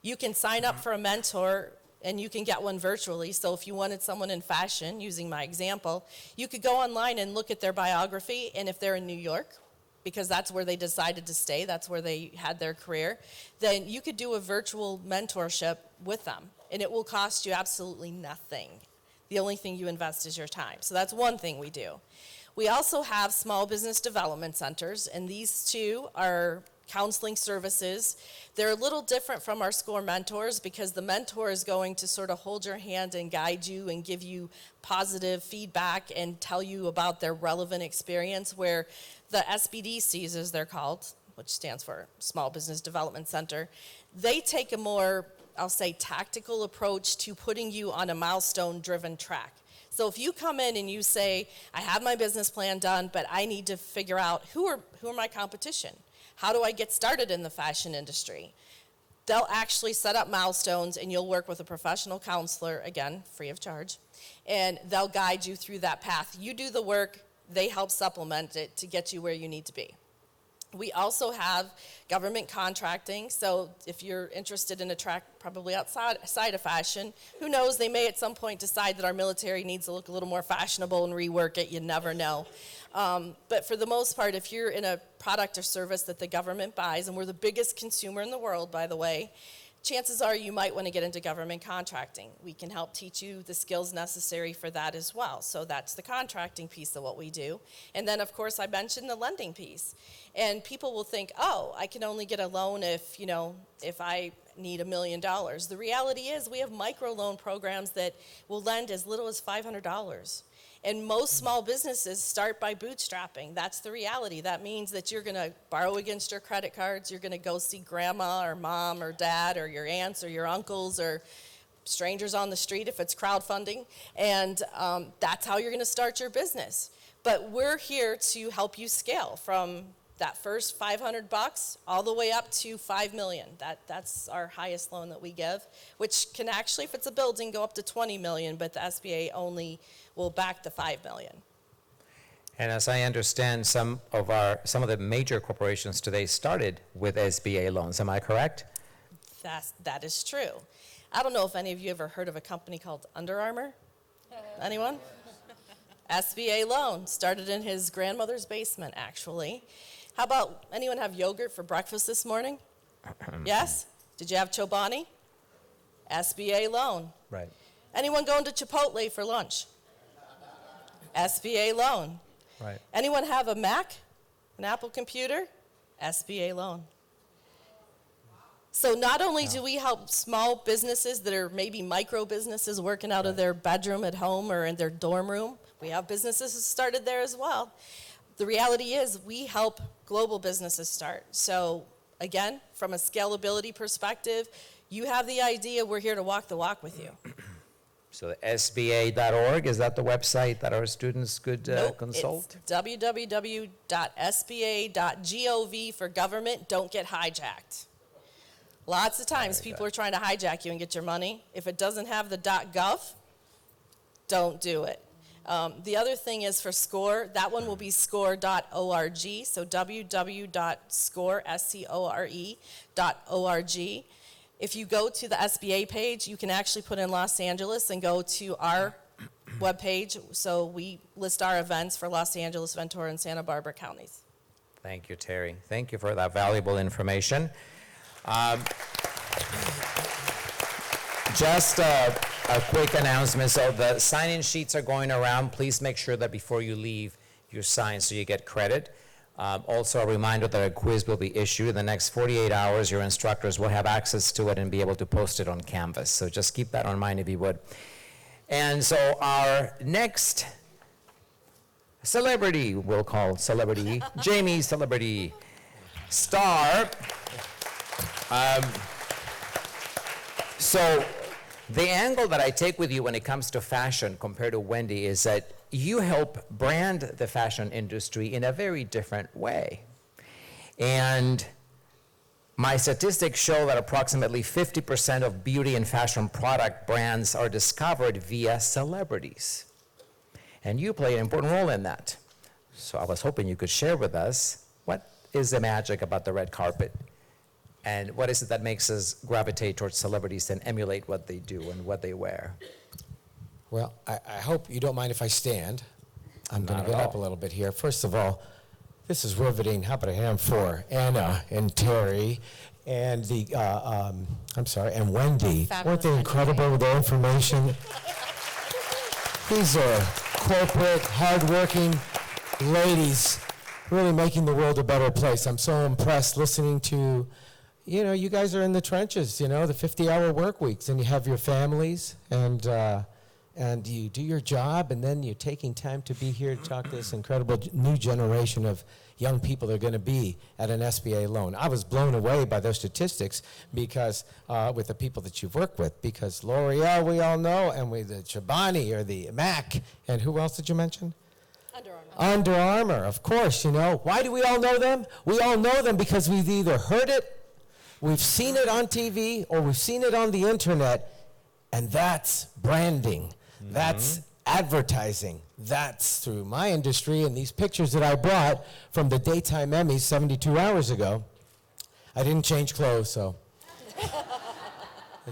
You can sign up for a mentor and you can get one virtually. So if you wanted someone in fashion, using my example, you could go online and look at their biography, and if they're in New York, because that's where they decided to stay, that's where they had their career, then you could do a virtual mentorship with them, and it will cost you absolutely nothing. The only thing you invest is your time. So that's one thing we do. We also have small business development centers, and these two are counseling services. They're a little different from our SCORE mentors because the mentor is going to sort of hold your hand and guide you and give you positive feedback and tell you about their relevant experience, where the SBDCs, as they're called, which stands for Small Business Development Center, they take a more, I'll say, tactical approach to putting you on a milestone-driven track. So if you come in and you say, I have my business plan done, but I need to figure out who are my competition? How do I get started in the fashion industry? They'll actually set up milestones and you'll work with a professional counselor, again, free of charge, and they'll guide you through that path. You do the work, they help supplement it to get you where you need to be. We also have government contracting, so if you're interested in a track probably outside of fashion, who knows, they may at some point decide that our military needs to look a little more fashionable and rework it, you never know. But for the most part, if you're in a product or service that the government buys, and we're the biggest consumer in the world, by the way, chances are you might want to get into government contracting. We can help teach you the skills necessary for that as well. So that's the contracting piece of what we do. And then, of course, I mentioned the lending piece. And people will think, oh, I can only get a loan if I need $1 million. The reality is we have microloan programs that will lend as little as $500. And most small businesses start by bootstrapping. That's the reality. That means that you're going to borrow against your credit cards. You're going to go see grandma or mom or dad or your aunts or your uncles or strangers on the street if it's crowdfunding, and that's how you're going to start your business. But we're here to help you scale from that first $500 all the way up to $5 million. That's our highest loan that we give, which can actually, if it's a building, go up to $20 million, but the SBA only will back the $5 million. And as I understand, some of the major corporations today started with SBA loans. Am I correct? That is true. I don't know if any of you ever heard of a company called Under Armour. Anyone? SBA loan, started in his grandmother's basement, actually. How about, anyone have yogurt for breakfast this morning? Yes? Did you have Chobani? SBA loan. Right. Anyone going to Chipotle for lunch? SBA loan. Right. Anyone have a Mac, an Apple computer? SBA loan. So not only do we help small businesses that are maybe micro businesses working out of their bedroom at home or in their dorm room, we have businesses that started there as well. The reality is we help global businesses start. So again, from a scalability perspective, you have the idea, we're here to walk the walk with you. So the SBA.org, is that the website that our students could Nope, consult? It's www.sba.gov for government. Don't get hijacked. Lots of times people are trying to hijack you and get your money. If it doesn't have the .gov, don't do it. The other thing is for SCORE, that one will be score.org, so www.score.org. If you go to the SBA page, you can actually put in Los Angeles and go to our webpage, so we list our events for Los Angeles, Ventura, and Santa Barbara counties. Thank you, Terry. Thank you for that valuable information. Just a quick announcement. So the sign-in sheets are going around. Please make sure that before you leave, you sign so you get credit. Also a reminder that a quiz will be issued in the next 48 hours. Your instructors will have access to it and be able to post it on Canvas. So just keep that in mind if you would. And so our next celebrity, we'll call celebrity, Jamie Celebrity Star. So the angle that I take with you when it comes to fashion compared to Wendy is that you help brand the fashion industry in a very different way. And my statistics show that approximately 50% of beauty and fashion product brands are discovered via celebrities. And you play an important role in that. So I was hoping you could share with us, what is the magic about the red carpet? And what is it that makes us gravitate towards celebrities and emulate what they do and what they wear? Well, I hope you don't mind if I stand. I'm going to get up a little bit here. First of all, this is riveting. How about a hand for Anna and Terry and and Wendy. Weren't they incredible with their information? These are corporate, hardworking ladies really making the world a better place. I'm so impressed listening to, you guys are in the trenches, the 50-hour work weeks, and you have your families, and you do your job, and then you're taking time to be here to talk to this incredible new generation of young people that are going to be at an SBA loan. I was blown away by those statistics because with the people that you've worked with, because L'Oreal we all know, and with the Chobani or the MAC, and who else did you mention? Under Armour. Under Armour, of course, Why do we all know them? We all know them because we've either heard it, we've seen it on TV, or we've seen it on the internet, and that's branding. That's advertising. That's through my industry, and these pictures that I brought from the daytime Emmys 72 hours ago. I didn't change clothes, so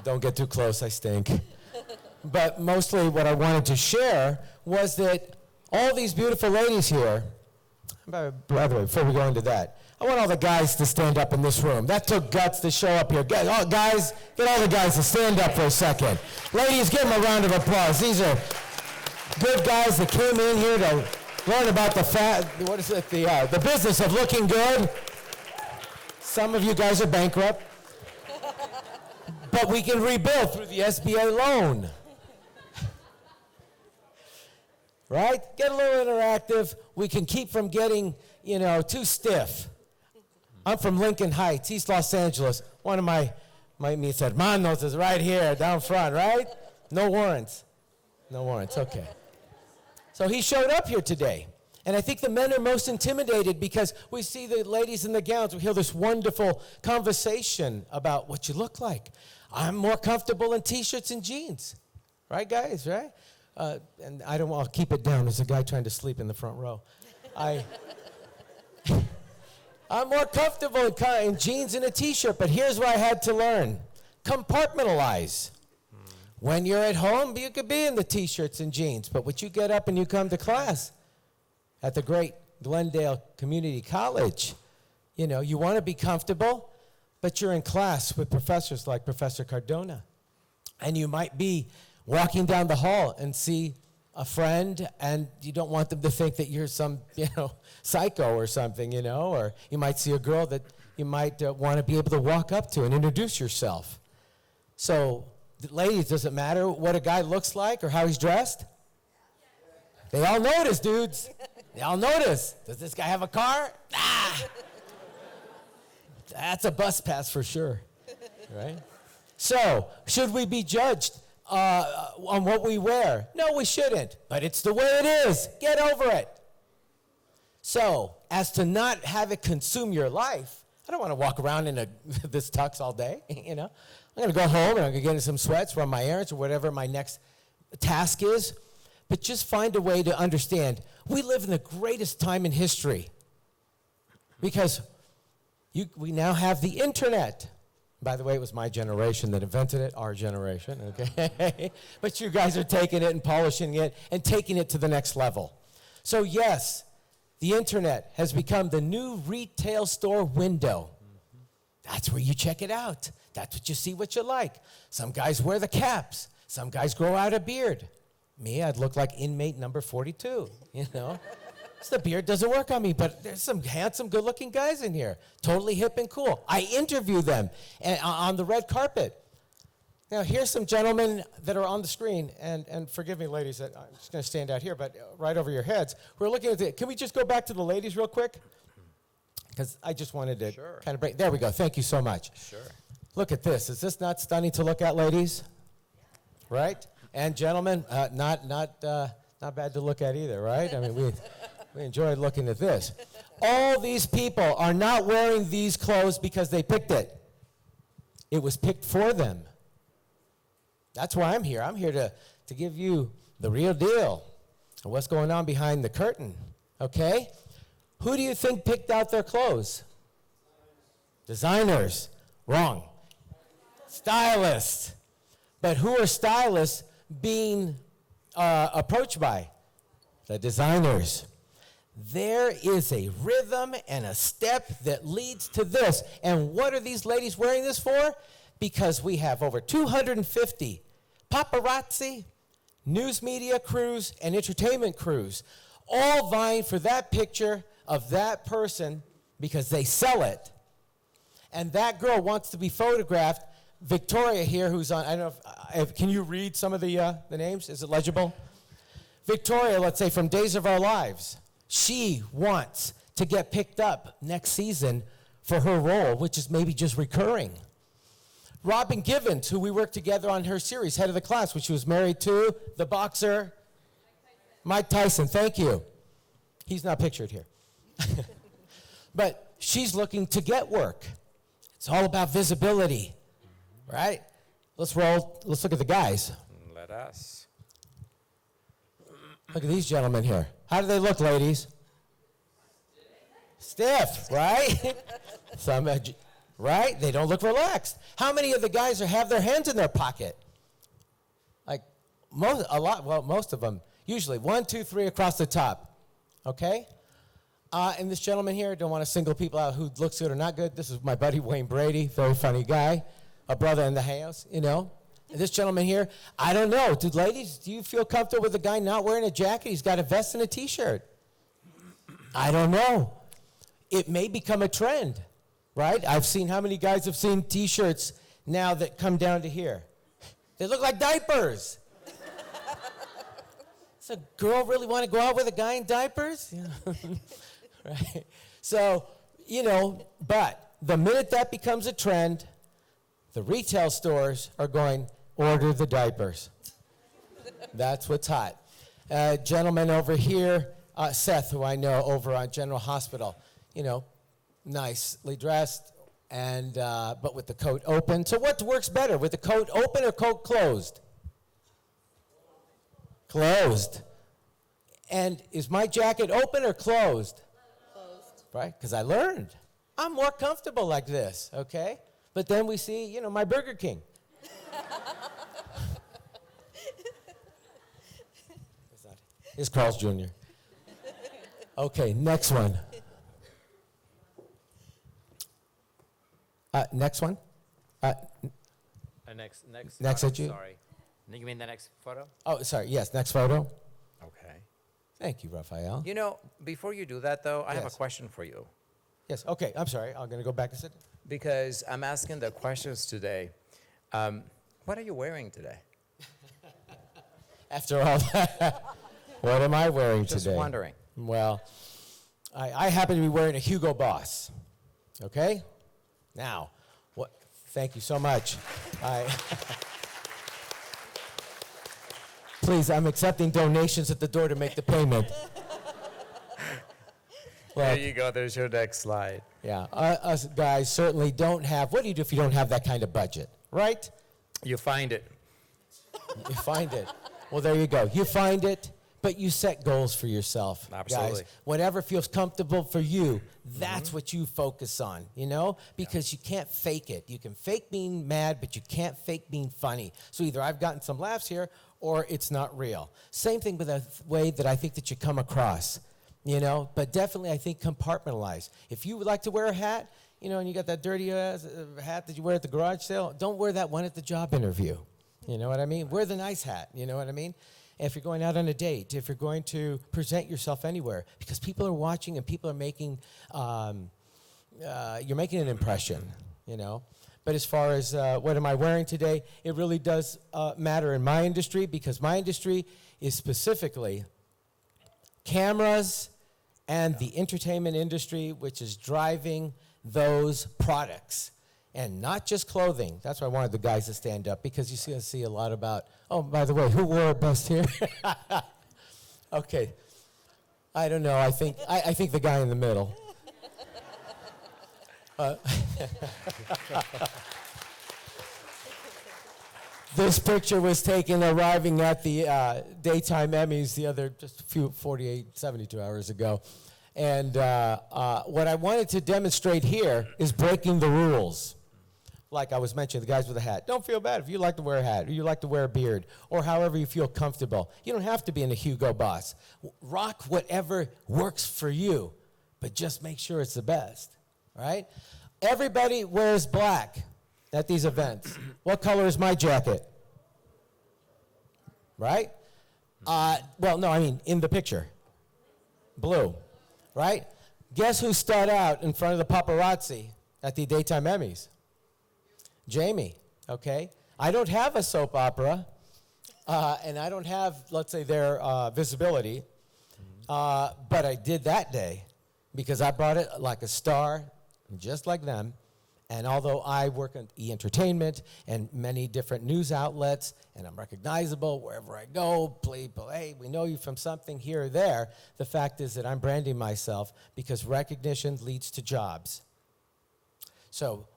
don't get too close, I stink. But mostly what I wanted to share was that all these beautiful ladies here, by the way, before we go into that, I want all the guys to stand up in this room. That took guts to show up here. Guys, get all the guys to stand up for a second. Ladies, give them a round of applause. These are good guys that came in here to learn about the business of looking good. Some of you guys are bankrupt. But we can rebuild through the SBA loan. Right? Get a little interactive. We can keep from getting, too stiff. I'm from Lincoln Heights, East Los Angeles. One of my Might mean hermanos is right here, down front, right? No warrants. No warrants, okay. So he showed up here today. And I think the men are most intimidated because we see the ladies in the gowns. We hear this wonderful conversation about what you look like. I'm more comfortable in T-shirts and jeans. Right, guys, right? And I'll keep it down. There's a guy trying to sleep in the front row. I'm more comfortable in jeans and a T-shirt, but here's what I had to learn. Compartmentalize. When you're at home, you could be in the T-shirts and jeans, but when you get up and you come to class at the great Glendale Community College, you want to be comfortable, but you're in class with professors like Professor Cardona, and you might be walking down the hall and see a friend, and you don't want them to think that you're some, psycho or something, or you might see a girl that you might want to be able to walk up to and introduce yourself. So, ladies, does it matter what a guy looks like or how he's dressed? They all notice, dudes. They all notice. Does this guy have a car? Ah! That's a bus pass for sure, right? So, should we be judged on what we wear? No, we shouldn't, but it's the way it is. Get over it. So, as to not have it consume your life, I don't want to walk around in this tux all day, I'm going to go home and I'm going to get in some sweats, run my errands or whatever my next task is, but just find a way to understand we live in the greatest time in history because we now have the internet. By the way, it was my generation that invented it, our generation, okay? But you guys are taking it and polishing it and taking it to the next level. So yes, the internet has become the new retail store window. That's where you check it out. That's what you see what you like. Some guys wear the caps. Some guys grow out a beard. Me, I'd look like inmate number 42, The beard doesn't work on me, but there's some handsome, good-looking guys in here, totally hip and cool. I interview them on the red carpet. Now, here's some gentlemen that are on the screen, and forgive me, ladies, I'm just going to stand out here, but right over your heads. We're looking at it. Can we just go back to the ladies real quick? Because I just wanted to kind of break. There we go. Thank you so much. Sure. Look at this. Is this not stunning to look at, ladies? Right? And gentlemen, not bad to look at either, right? I mean, we enjoyed looking at this. All these people are not wearing these clothes because they picked it. It was picked for them. That's why I'm here. I'm here to give you the real deal of what's going on behind the curtain, okay? Who do you think picked out their clothes? Designers. Wrong. Stylists. But who are stylists being approached by? The designers. There is a rhythm and a step that leads to this. And what are these ladies wearing this for? Because we have over 250 paparazzi, news media crews, and entertainment crews, all vying for that picture of that person because they sell it. And that girl wants to be photographed. Victoria here, who's on, I don't know, can you read some of the names? Is it legible? Victoria, let's say, from Days of Our Lives. She wants to get picked up next season for her role, which is maybe just recurring. Robin Givens, who we worked together on her series, Head of the Class, which she was married to the boxer Mike Tyson. Thank you. He's not pictured here. But she's looking to get work. It's all about visibility, right? Let's look at the guys. Let us. Look at these gentlemen here. How do they look, ladies? Stiff, right? Some, right? They don't look relaxed. How many of the guys have their hands in their pocket? Like most of them. Usually 1, 2, 3 across the top. Okay? And this gentleman here, don't want to single people out who looks good or not good. This is my buddy Wayne Brady, very funny guy, a brother in the house, And this gentleman here, I don't know. Ladies, do you feel comfortable with a guy not wearing a jacket? He's got a vest and a T-shirt. I don't know. It may become a trend, right? I've seen how many guys have seen T-shirts now that come down to here. They look like diapers. Does a girl really want to go out with a guy in diapers? Right? So, but the minute that becomes a trend, The retail stores are going, order the diapers. That's what's hot. Gentleman over here, Seth, who I know over on General Hospital, you know, nicely dressed, and but with the coat open. So what works better, with the coat open or coat closed? Closed. And is my jacket open or closed? Closed. Right, because I learned. I'm more comfortable like this, okay? But then we see, you know, my Burger King. It's Carl's Jr. Okay, next one. Next one. Next. At you. Sorry. You mean the next photo? Oh, sorry. Yes, next photo. Okay. Thank you, Rafael. You know, before you do that, though, I have a Yes. question for you. Yes. Okay. I'm sorry. I'm going to go back a second. Because I'm asking the questions today. What are you wearing today? After all that, what am I wearing Just today? wondering. Well, I happen to be wearing a Hugo Boss. Okay. Now, what? Thank you so much. Please, I'm accepting donations at the door to make the payment. There you go. There's your next slide. Yeah, us guys certainly don't have. What do you do if you don't have that kind of budget, right? You find it. You find it. Well, there you go. You find it, but you set goals for yourself, Absolutely. guys. Whatever feels comfortable for you, that's what you focus on, you know? Because you can't fake it. You can fake being mad, but you can't fake being funny. So either I've gotten some laughs here, or it's not real. Same thing with the way that I think that you come across, you know? But definitely, I think, compartmentalize. If you would like to wear a hat, you know, and you got that dirty hat that you wear at the garage sale, don't wear that one at the job interview. You know what I mean? Wear the nice hat, you know what I mean? If you're going out on a date, if you're going to present yourself anywhere, because people are watching and people are making, you're making an impression, you know? But as far as what am I wearing today, it really does matter in my industry, because my industry is specifically cameras and the entertainment industry, which is driving those products. And not just clothing. That's why I wanted the guys to stand up, because you see a lot about, oh, by the way, who wore it best here? Okay. I don't know. I think the guy in the middle. This picture was taken arriving at the daytime Emmys just a few 72 hours ago. And what I wanted to demonstrate here is breaking the rules. Like I was mentioning, the guys with a hat. Don't feel bad if you like to wear a hat, or you like to wear a beard, or however you feel comfortable. You don't have to be in a Hugo Boss. Rock whatever works for you, but just make sure it's the best, right? Everybody wears black at these events. What color is my jacket? Right? Well, no, I mean in the picture. Blue, right? Guess who stood out in front of the paparazzi at the daytime Emmys? Jamie, okay? I don't have a soap opera, and I don't have, let's say, their visibility, but I did that day because I brought it like a star, just like them. And although I work in e-entertainment and many different news outlets, and I'm recognizable wherever I go, people, hey, we know you from something here or there, the fact is that I'm branding myself because recognition leads to jobs. So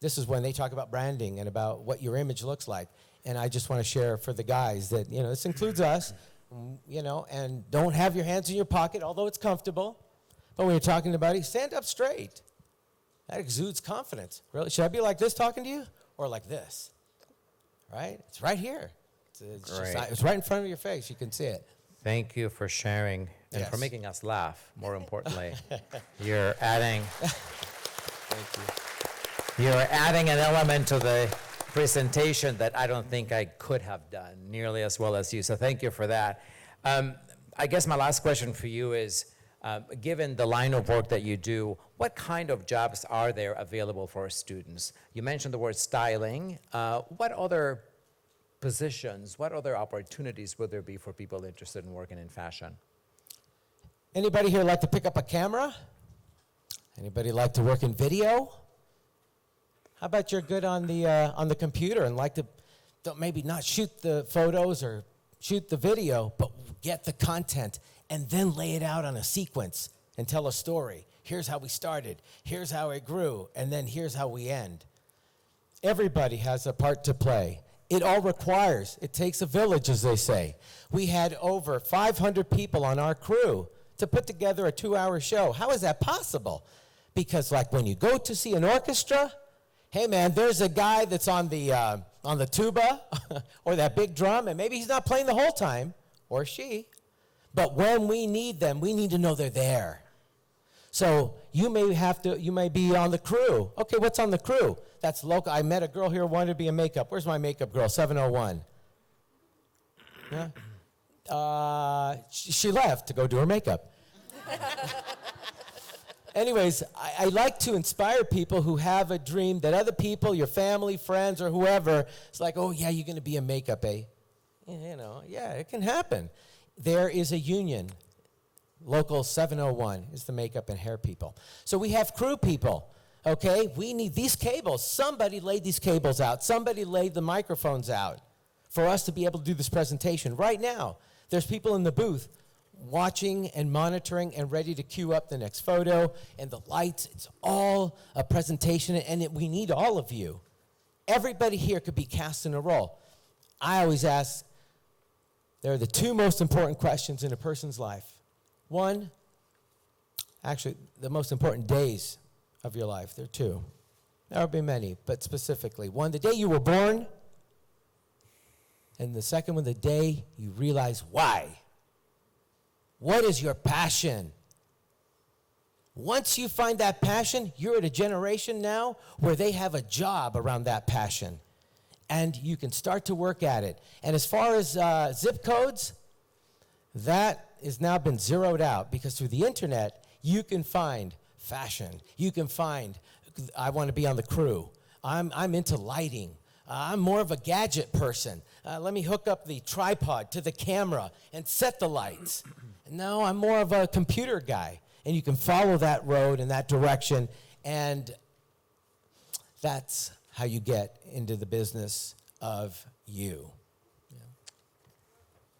this is when they talk about branding and about what your image looks like. And I just want to share for the guys that, you know, this includes us, you know, and don't have your hands in your pocket, although it's comfortable. But when you're talking about it, stand up straight. That exudes confidence. Really? Should I be like this talking to you, or like this? Right? It's right here. It's right in front of your face. You can see it. Thank you for sharing and for making us laugh, more importantly. You're adding... Thank you. You're adding an element to the presentation that I don't think I could have done nearly as well as you, so thank you for that. I guess my last question for you is, given the line of work that you do, what kind of jobs are there available for students? You mentioned the word styling. What other positions, what other opportunities would there be for people interested in working in fashion? Anybody here like to pick up a camera? Anybody like to work in video? How about you're good on the computer and like to don't maybe not shoot the photos or shoot the video, but get the content and then lay it out on a sequence and tell a story. Here's how we started. Here's how it grew. And then here's how we end. Everybody has a part to play. It all requires, it takes a village, as they say. We had over 500 people on our crew to put together a 2-hour show. How is that possible? Because like when you go to see an orchestra, hey man, there's a guy that's on the tuba or that big drum, and maybe he's not playing the whole time, or she. But when we need them, we need to know they're there. So you may be on the crew. Okay, what's on the crew? That's local. I met a girl here who wanted to be a makeup. Where's my makeup girl? 701. Yeah? She left to go do her makeup. Anyways, I like to inspire people who have a dream that other people, your family, friends, or whoever, it's like, oh yeah, you're going to be a makeup, eh? You know, yeah, it can happen. There is a union. Local 701 is the makeup and hair people. So we have crew people, okay? We need these cables. Somebody laid these cables out. Somebody laid the microphones out for us to be able to do this presentation. Right now, there's people in the booth watching and monitoring and ready to queue up the next photo and the lights. It's all a presentation, and we need all of you. Everybody here could be cast in a role. I always ask, there are the two most important questions in a person's life. One, actually, the most important days of your life. There are two. There will be many, but specifically. One, the day you were born, and the second one, the day you realize why. What is your passion? Once you find that passion, you're at a generation now where they have a job around that passion, and you can start to work at it. And as far as zip codes, that has now been zeroed out, because through the internet, you can find fashion. You can find, I want to be on the crew. I'm into lighting. I'm more of a gadget person. Let me hook up the tripod to the camera and set the lights. No, I'm more of a computer guy. And you can follow that road in that direction, and that's how you get into the business of you.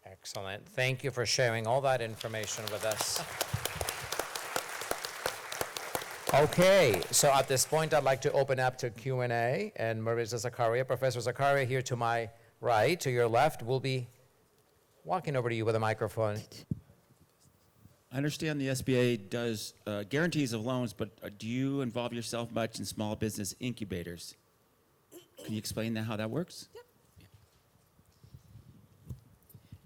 Excellent. Thank you for sharing all that information with us. Okay, so at this point, I'd like to open up to Q&A, and Marisa Zakaria, Professor Zakaria here to my right, to your left, will be walking over to you with a microphone. I understand the SBA does guarantees of loans, but do you involve yourself much in small business incubators? Can you explain how that works? Yep.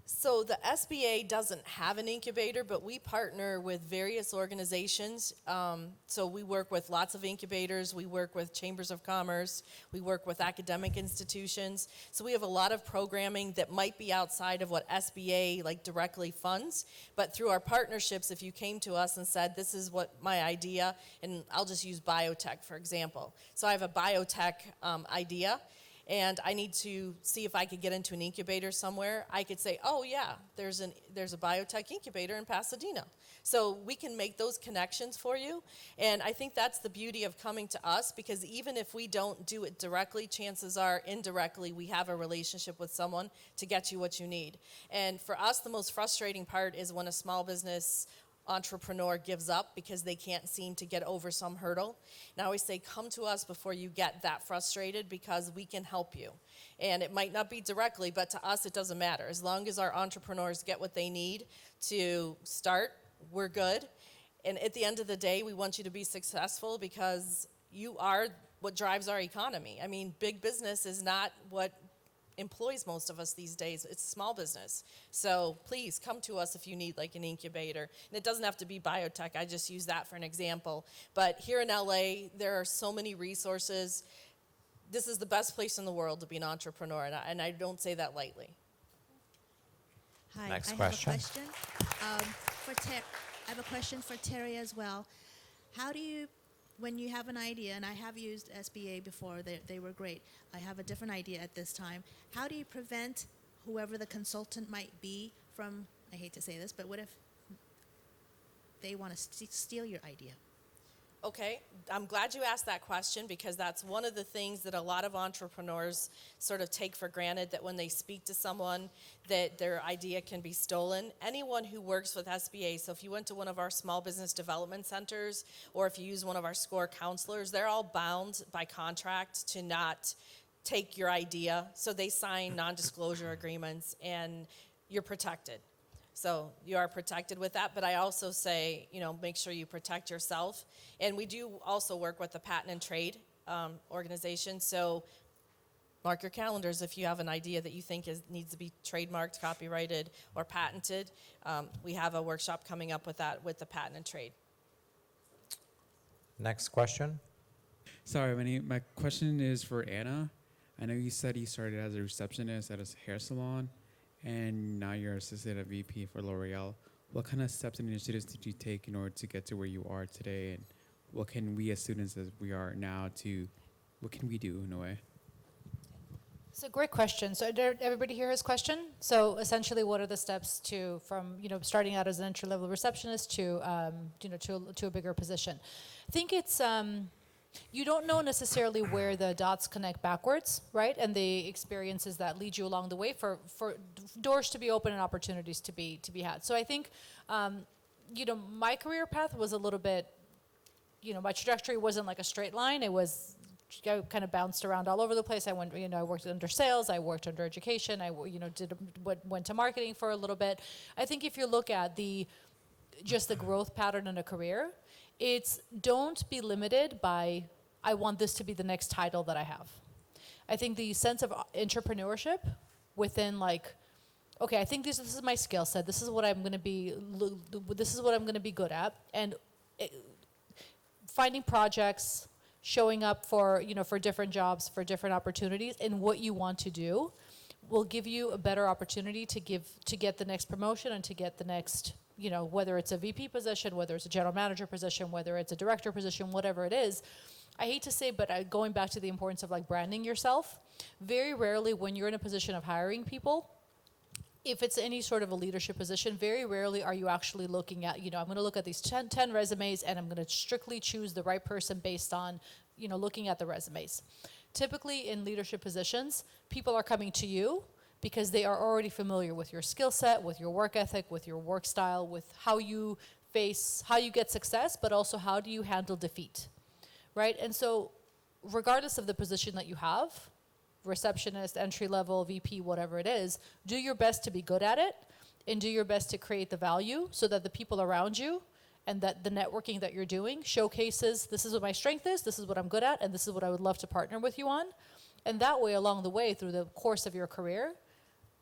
So the SBA doesn't have an incubator, but we partner with various organizations. So we work with lots of incubators. We work with chambers of commerce. We work with academic institutions. So we have a lot of programming that might be outside of what SBA directly funds. But through our partnerships, if you came to us and said, this is what my idea, and I'll just use biotech, for example. So I have a biotech idea, and I need to see if I could get into an incubator somewhere. I could say, oh yeah, there's a biotech incubator in Pasadena. So we can make those connections for you. And I think that's the beauty of coming to us, because even if we don't do it directly, chances are indirectly we have a relationship with someone to get you what you need. And for us, the most frustrating part is when a small business entrepreneur gives up because they can't seem to get over some hurdle. And I always say, come to us before you get that frustrated, because we can help you. And it might not be directly, but to us it doesn't matter. As long as our entrepreneurs get what they need to start, we're good. And at the end of the day, we want you to be successful, because you are what drives our economy. I mean, big business is not what employs most of us these days. It's small business. So please come to us if you need an incubator. And it doesn't have to be biotech. I just use that for an example. But here in LA, there are so many resources. This is the best place in the world to be an entrepreneur, and I don't say that lightly. Hi, Next I question. have a question. I have a question for Terry as well. How do you, when you have an idea, and I have used SBA before, they were great. I have a different idea at this time. How do you prevent whoever the consultant might be from, I hate to say this, but what if they want to steal your idea? Okay, I'm glad you asked that question because that's one of the things that a lot of entrepreneurs sort of take for granted, that when they speak to someone that their idea can be stolen. Anyone who works with SBA, so if you went to one of our small business development centers or if you use one of our SCORE counselors, they're all bound by contract to not take your idea. So they sign non-disclosure agreements and you're protected. So you are protected with that, but I also say, make sure you protect yourself. And we do also work with the Patent and Trade organization. So mark your calendars if you have an idea that you think needs to be trademarked, copyrighted, or patented. We have a workshop coming up with that with the Patent and Trade. Next question. Sorry, my question is for Anna. I know you said you started as a receptionist at a hair salon, and now you're assistant at VP for L'Oreal. What kind of steps and initiatives did you take in order to get to where you are today? And what can we as students as we are now what can we do in a way? So great question. So did everybody hear his question? So essentially, what are the steps from starting out as an entry-level receptionist to a bigger position? I think it's you don't know necessarily where the dots connect backwards, right? And the experiences that lead you along the way for doors to be open and opportunities to be had. So I think, my career path was a little bit, my trajectory wasn't like a straight line. It was, I kind of bounced around all over the place. I worked under sales, I worked under education, went to marketing for a little bit. I think if you look at just the growth pattern in a career, it's don't be limited by, I want this to be the next title that I have. I think the sense of entrepreneurship within okay, I think this is my skill set. This is what I'm going to be. This is what I'm going to be good at, and finding projects, showing up for for different jobs, for different opportunities, and what you want to do, will give you a better opportunity to get the next promotion and to get the next. Whether it's a VP position, whether it's a general manager position, whether it's a director position, whatever it is. I hate to say, but going back to the importance of branding yourself, very rarely when you're in a position of hiring people, if it's any sort of a leadership position, very rarely are you actually looking at, I'm going to look at these 10 resumes and I'm going to strictly choose the right person based on, looking at the resumes. Typically in leadership positions, people are coming to you because they are already familiar with your skill set, with your work ethic, with your work style, with how you get success, but also how do you handle defeat, right? And so regardless of the position that you have, receptionist, entry level, VP, whatever it is, do your best to be good at it and do your best to create the value so that the people around you and that the networking that you're doing showcases, this is what my strength is, this is what I'm good at, and this is what I would love to partner with you on. And that way, along the way, through the course of your career,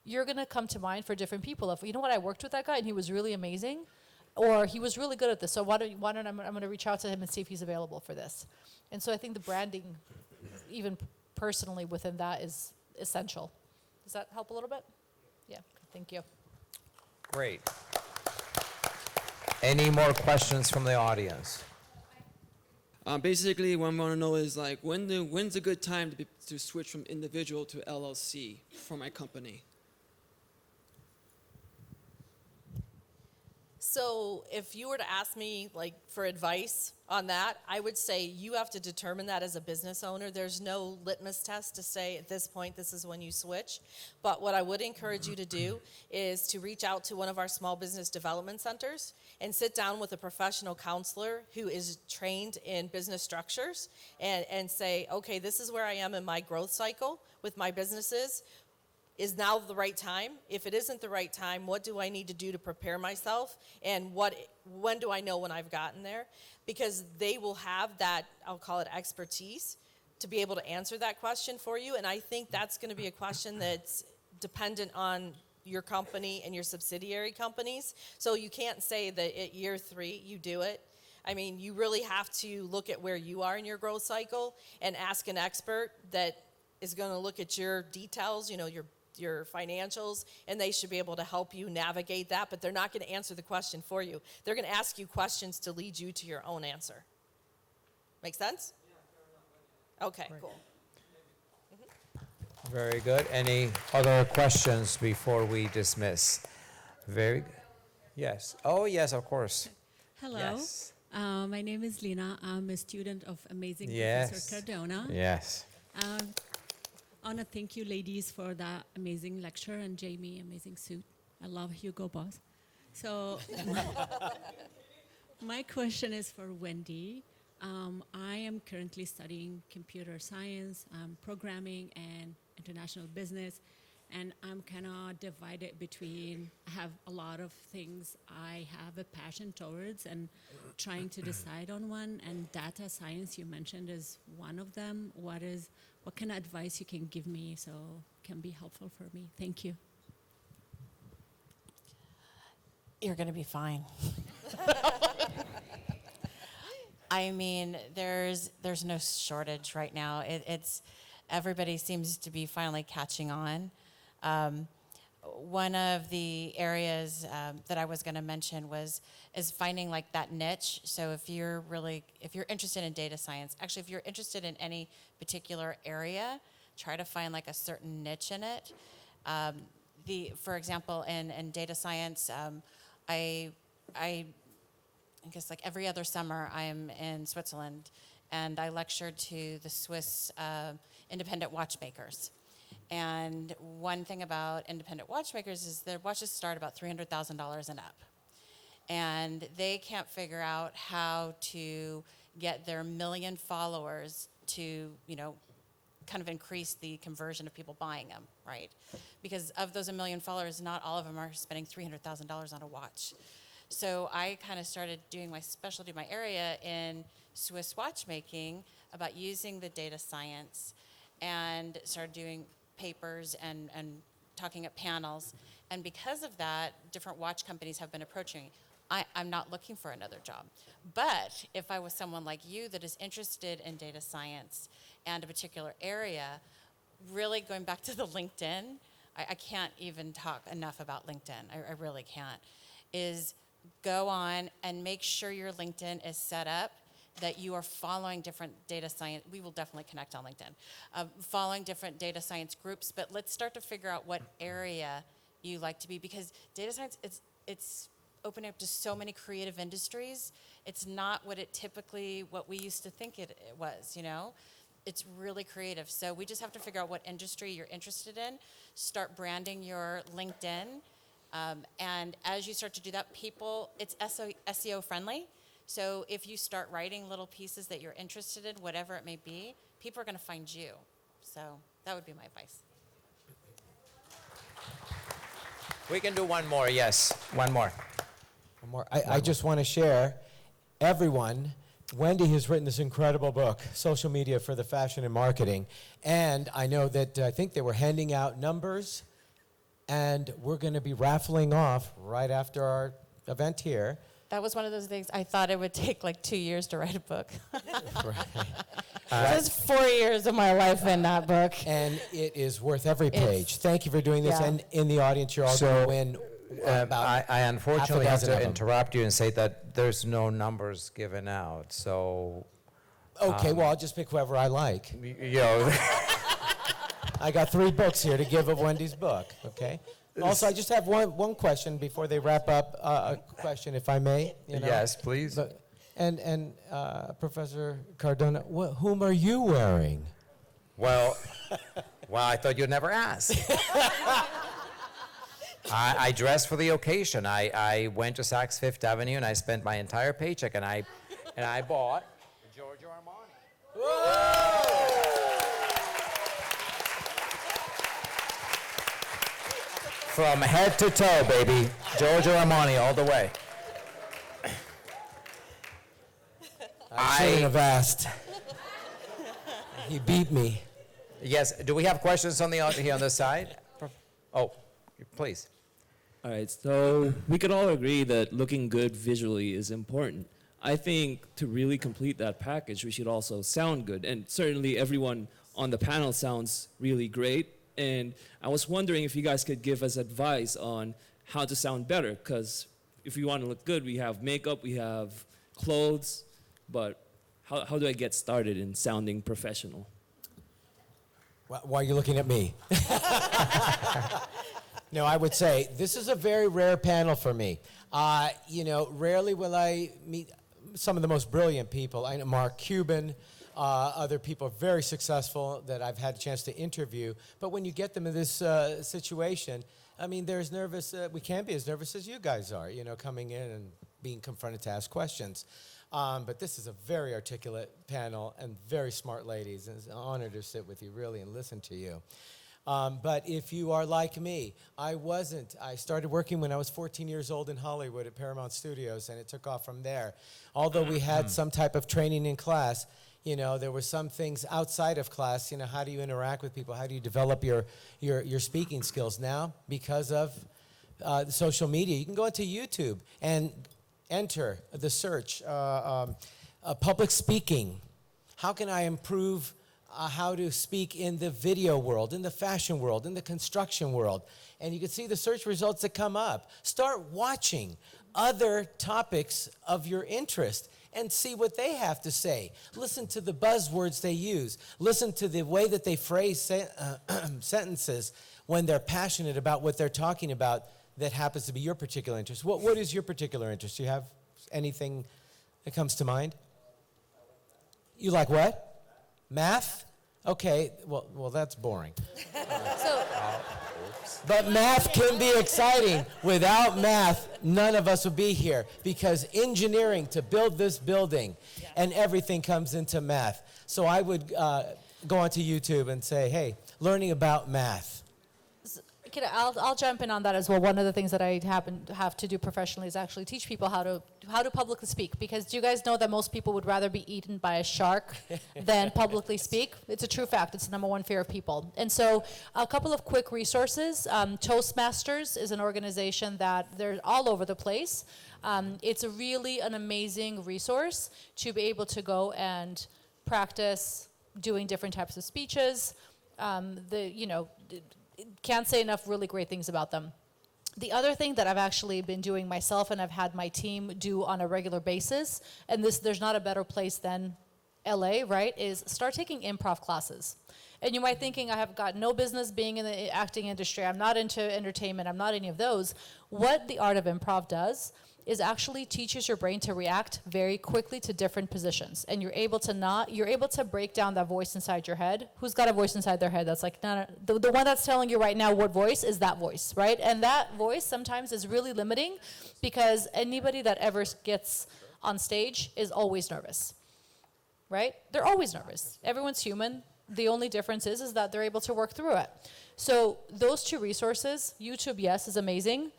you're going to come to mind for different people. If, I worked with that guy and he was really amazing, or he was really good at this, so why don't I'm going to reach out to him and see if he's available for this. And so I think the branding, even personally within that, is essential. Does that help a little bit? Yeah, thank you. Great. Any more questions from the audience? Basically, what I want to know is when's a good time to switch from individual to LLC for my company? So if you were to ask me for advice on that, I would say you have to determine that as a business owner. There's no litmus test to say at this point this is when you switch. But what I would encourage you to do is to reach out to one of our small business development centers and sit down with a professional counselor who is trained in business structures and say, okay, this is where I am in my growth cycle with my businesses. Is now the right time? If it isn't the right time, what do I need to do to prepare myself? And when do I know when I've gotten there? Because they will have that, I'll call it expertise, to be able to answer that question for you. And I think that's going to be a question that's dependent on your company and your subsidiary companies. So you can't say that at year 3 you do it. I mean, you really have to look at where you are in your growth cycle and ask an expert that is going to look at your details, your financials, and they should be able to help you navigate that, but they're not going to answer the question for you. They're going to ask you questions to lead you to your own answer. Make sense? Okay, cool. Very good. Any other questions before we dismiss? Very good. Yes. Oh, yes, of course. Hello. Yes. My name is Lena. I'm a student of amazing Yes. Professor Cardona. Yes. I want to thank you ladies for that amazing lecture, and Jamie, amazing suit. I love Hugo Boss. So my question is for Wendy. I am currently studying computer science, programming, and international business. And I'm kind of divided between, I have a lot of things I have a passion towards and trying to decide on one. And data science you mentioned is one of them. What kind of advice you can give me so can be helpful for me? Thank you. You're going to be fine. I mean, there's no shortage right now. It's everybody seems to be finally catching on. One of the areas that I was going to mention is finding like that niche. So if you're interested in data science, actually if you're interested in any particular area, try to find like a certain niche in it. For example, in data science, I guess like every other summer I'm in Switzerland, and I lectured to the Swiss independent watchmakers. And one thing about independent watchmakers is their watches start about $300,000 and up. And they can't figure out how to get their 1 million followers to, kind of increase the conversion of people buying them, right? Because of those 1 million followers, not all of them are spending $300,000 on a watch. So I kind of started doing my specialty, my area in Swiss watchmaking about using the data science, and started doing papers and talking at panels. And because of that, different watch companies have been approaching me. I'm not looking for another job. But if I was someone like you that is interested in data science and a particular area, really going back to the LinkedIn, I can't even talk enough about LinkedIn. I really can't. Is go on and make sure your LinkedIn is set up that you are following different data science. We will definitely connect on LinkedIn. Following different data science groups, but let's start to figure out what area you like to be, because data science, it's opening up to so many creative industries. It's not what we used to think it was, It's really creative. So we just have to figure out what industry you're interested in, start branding your LinkedIn, and as you start to do that, it's SEO friendly. So if you start writing little pieces that you're interested in, whatever it may be, people are going to find you. So that would be my advice. We can do one more, yes. One more. I just want to share, everyone, Wendy has written this incredible book, Social Media for the Fashion and Marketing. And I know that I think they were handing out numbers, and we're going to be raffling off right after our event here. That was one of those things. I thought it would take like 2 years to write a book. Just 4 years of my life in that book. And it is worth every page. Thank you for doing this. Yeah. And in the audience, you're all going to win about I unfortunately have half a dozen of to them. interrupt you and say that there's no numbers given out. So, Okay, well, I'll just pick whoever I like. you I got 3 books here to give of Wendy's book, okay? Also, I just have one question before they wrap up. A question, if I may. Yes, please. And Professor Cardona, whom are you wearing? Well, I thought you'd never ask. I dressed for the occasion. I went to Saks Fifth Avenue and I spent my entire paycheck and I bought Giorgio Armani. From head to toe, baby. Giorgio Armani all the way. I shouldn't have asked. He beat me. Yes. Do we have questions on here on this side? Oh, please. All right, so we can all agree that looking good visually is important. I think to really complete that package, we should also sound good. And certainly everyone on the panel sounds really great. And I was wondering if you guys could give us advice on how to sound better. Because if we want to look good, we have makeup, we have clothes. But how do I get started in sounding professional? Why are you looking at me? No, I would say this is a very rare panel for me. Rarely will I meet some of the most brilliant people. I know Mark Cuban, other people very successful that I've had a chance to interview. But when you get them in this situation, I mean, they're as nervous, we can't be as nervous as you guys are, you know, coming in and being confronted to ask questions. But this is a very articulate panel and very smart ladies. And it's an honor to sit with you, really, and listen to you. But if you are like me, I started working when I was 14 years old in Hollywood at Paramount Studios, and it took off from there. Although we had some type of training in class, you know, there were some things outside of class, you know, how do you interact with people? How do you develop your speaking skills? Now, because of social media, you can go into YouTube and enter the search, public speaking. How can I improve how to speak in the video world, in the fashion world, in the construction world? And you can see the search results that come up. Start watching other topics of your interest and see what they have to say. Listen to the buzzwords they use. Listen to the way that they phrase sentences when they're passionate about what they're talking about that happens to be your particular interest. What is your particular interest? Do you have anything that comes to mind? You like what? Math? Okay, well that's boring. But math can be exciting. Without math, none of us would be here, because engineering to build this building and everything comes into math. So I would go onto YouTube and say, hey, learning about math. I'll jump in on that as well. One of the things that I have to do professionally is actually teach people how to publicly speak, because do you guys know that most people would rather be eaten by a shark than publicly speak? It's a true fact. It's the #1 fear of people. And so a couple of quick resources. Toastmasters is an organization that they're all over the place. It's really an amazing resource to be able to go and practice doing different types of speeches. Can't say enough really great things about them. The other thing that I've actually been doing myself and I've had my team do on a regular basis, and there's not a better place than LA, right, is start taking improv classes. And you might thinking, I have got no business being in the acting industry, I'm not into entertainment, I'm not any of those. What the art of improv does is actually teaches your brain to react very quickly to different positions. And you're able to break down that voice inside your head. Who's got a voice inside their head that's like, no, the one that's telling you right now what voice is that voice, right? And that voice sometimes is really limiting, because anybody that ever gets on stage is always nervous, right? They're always nervous. Everyone's human. The only difference is that they're able to work through it. So those two resources, YouTube, yes, is amazing.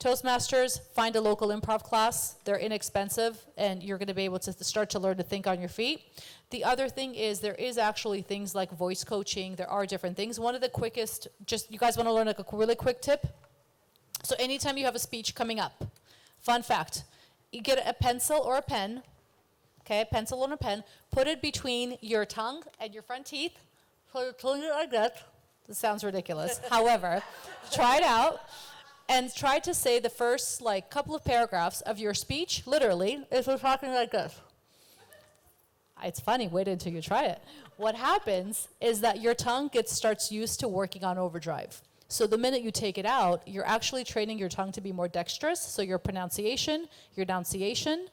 Toastmasters, find a local improv class. They're inexpensive, and you're going to be able to start to learn to think on your feet. The other thing is there is actually things like voice coaching. There are different things. One of the quickest, you guys want to learn a really quick tip? So anytime you have a speech coming up, fun fact, you get a pencil or a pen, okay, pencil and a pen, put it between your tongue and your front teeth, put it like that. This sounds ridiculous. However, try it out. And try to say the first couple of paragraphs of your speech, literally, if we're talking like this. It's funny, wait until you try it. What happens is that your tongue starts used to working on overdrive. So the minute you take it out, you're actually training your tongue to be more dexterous. So your pronunciation, your enunciation,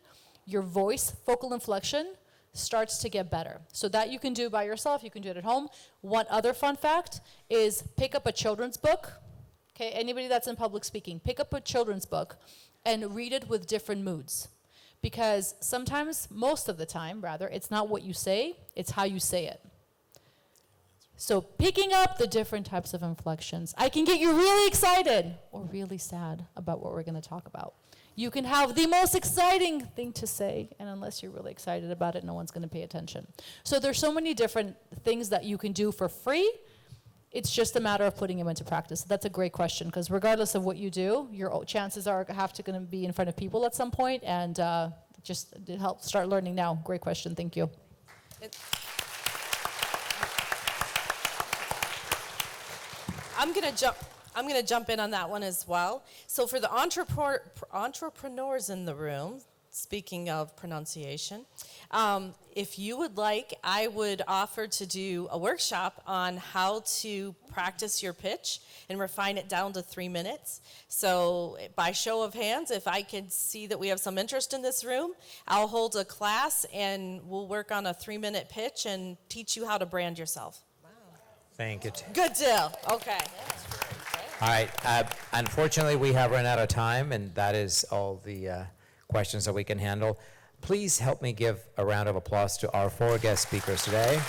your voice, focal inflection starts to get better. So that you can do by yourself, you can do it at home. One other fun fact is pick up a children's book. Okay, anybody that's in public speaking, pick up a children's book and read it with different moods. Because sometimes, most of the time, rather, it's not what you say, it's how you say it. So picking up the different types of inflections, I can get you really excited or really sad about what we're going to talk about. You can have the most exciting thing to say, and unless you're really excited about it, no one's going to pay attention. So there's so many different things that you can do for free. It's just a matter of putting them into practice. That's a great question, because regardless of what you do, your chances are going to be in front of people at some point, and just help start learning now. Great question. Thank you. I'm gonna jump in on that one as well. So for the entrepreneurs in the room, speaking of pronunciation, if you would like, I would offer to do a workshop on how to practice your pitch and refine it down to 3 minutes. So by show of hands, if I can see that we have some interest in this room, I'll hold a class and we'll work on a 3-minute pitch and teach you how to brand yourself. Thank you. Good deal. Okay. All right. Unfortunately, we have run out of time, and that is all the questions that we can handle. Please help me give a round of applause to our 4 guest speakers today.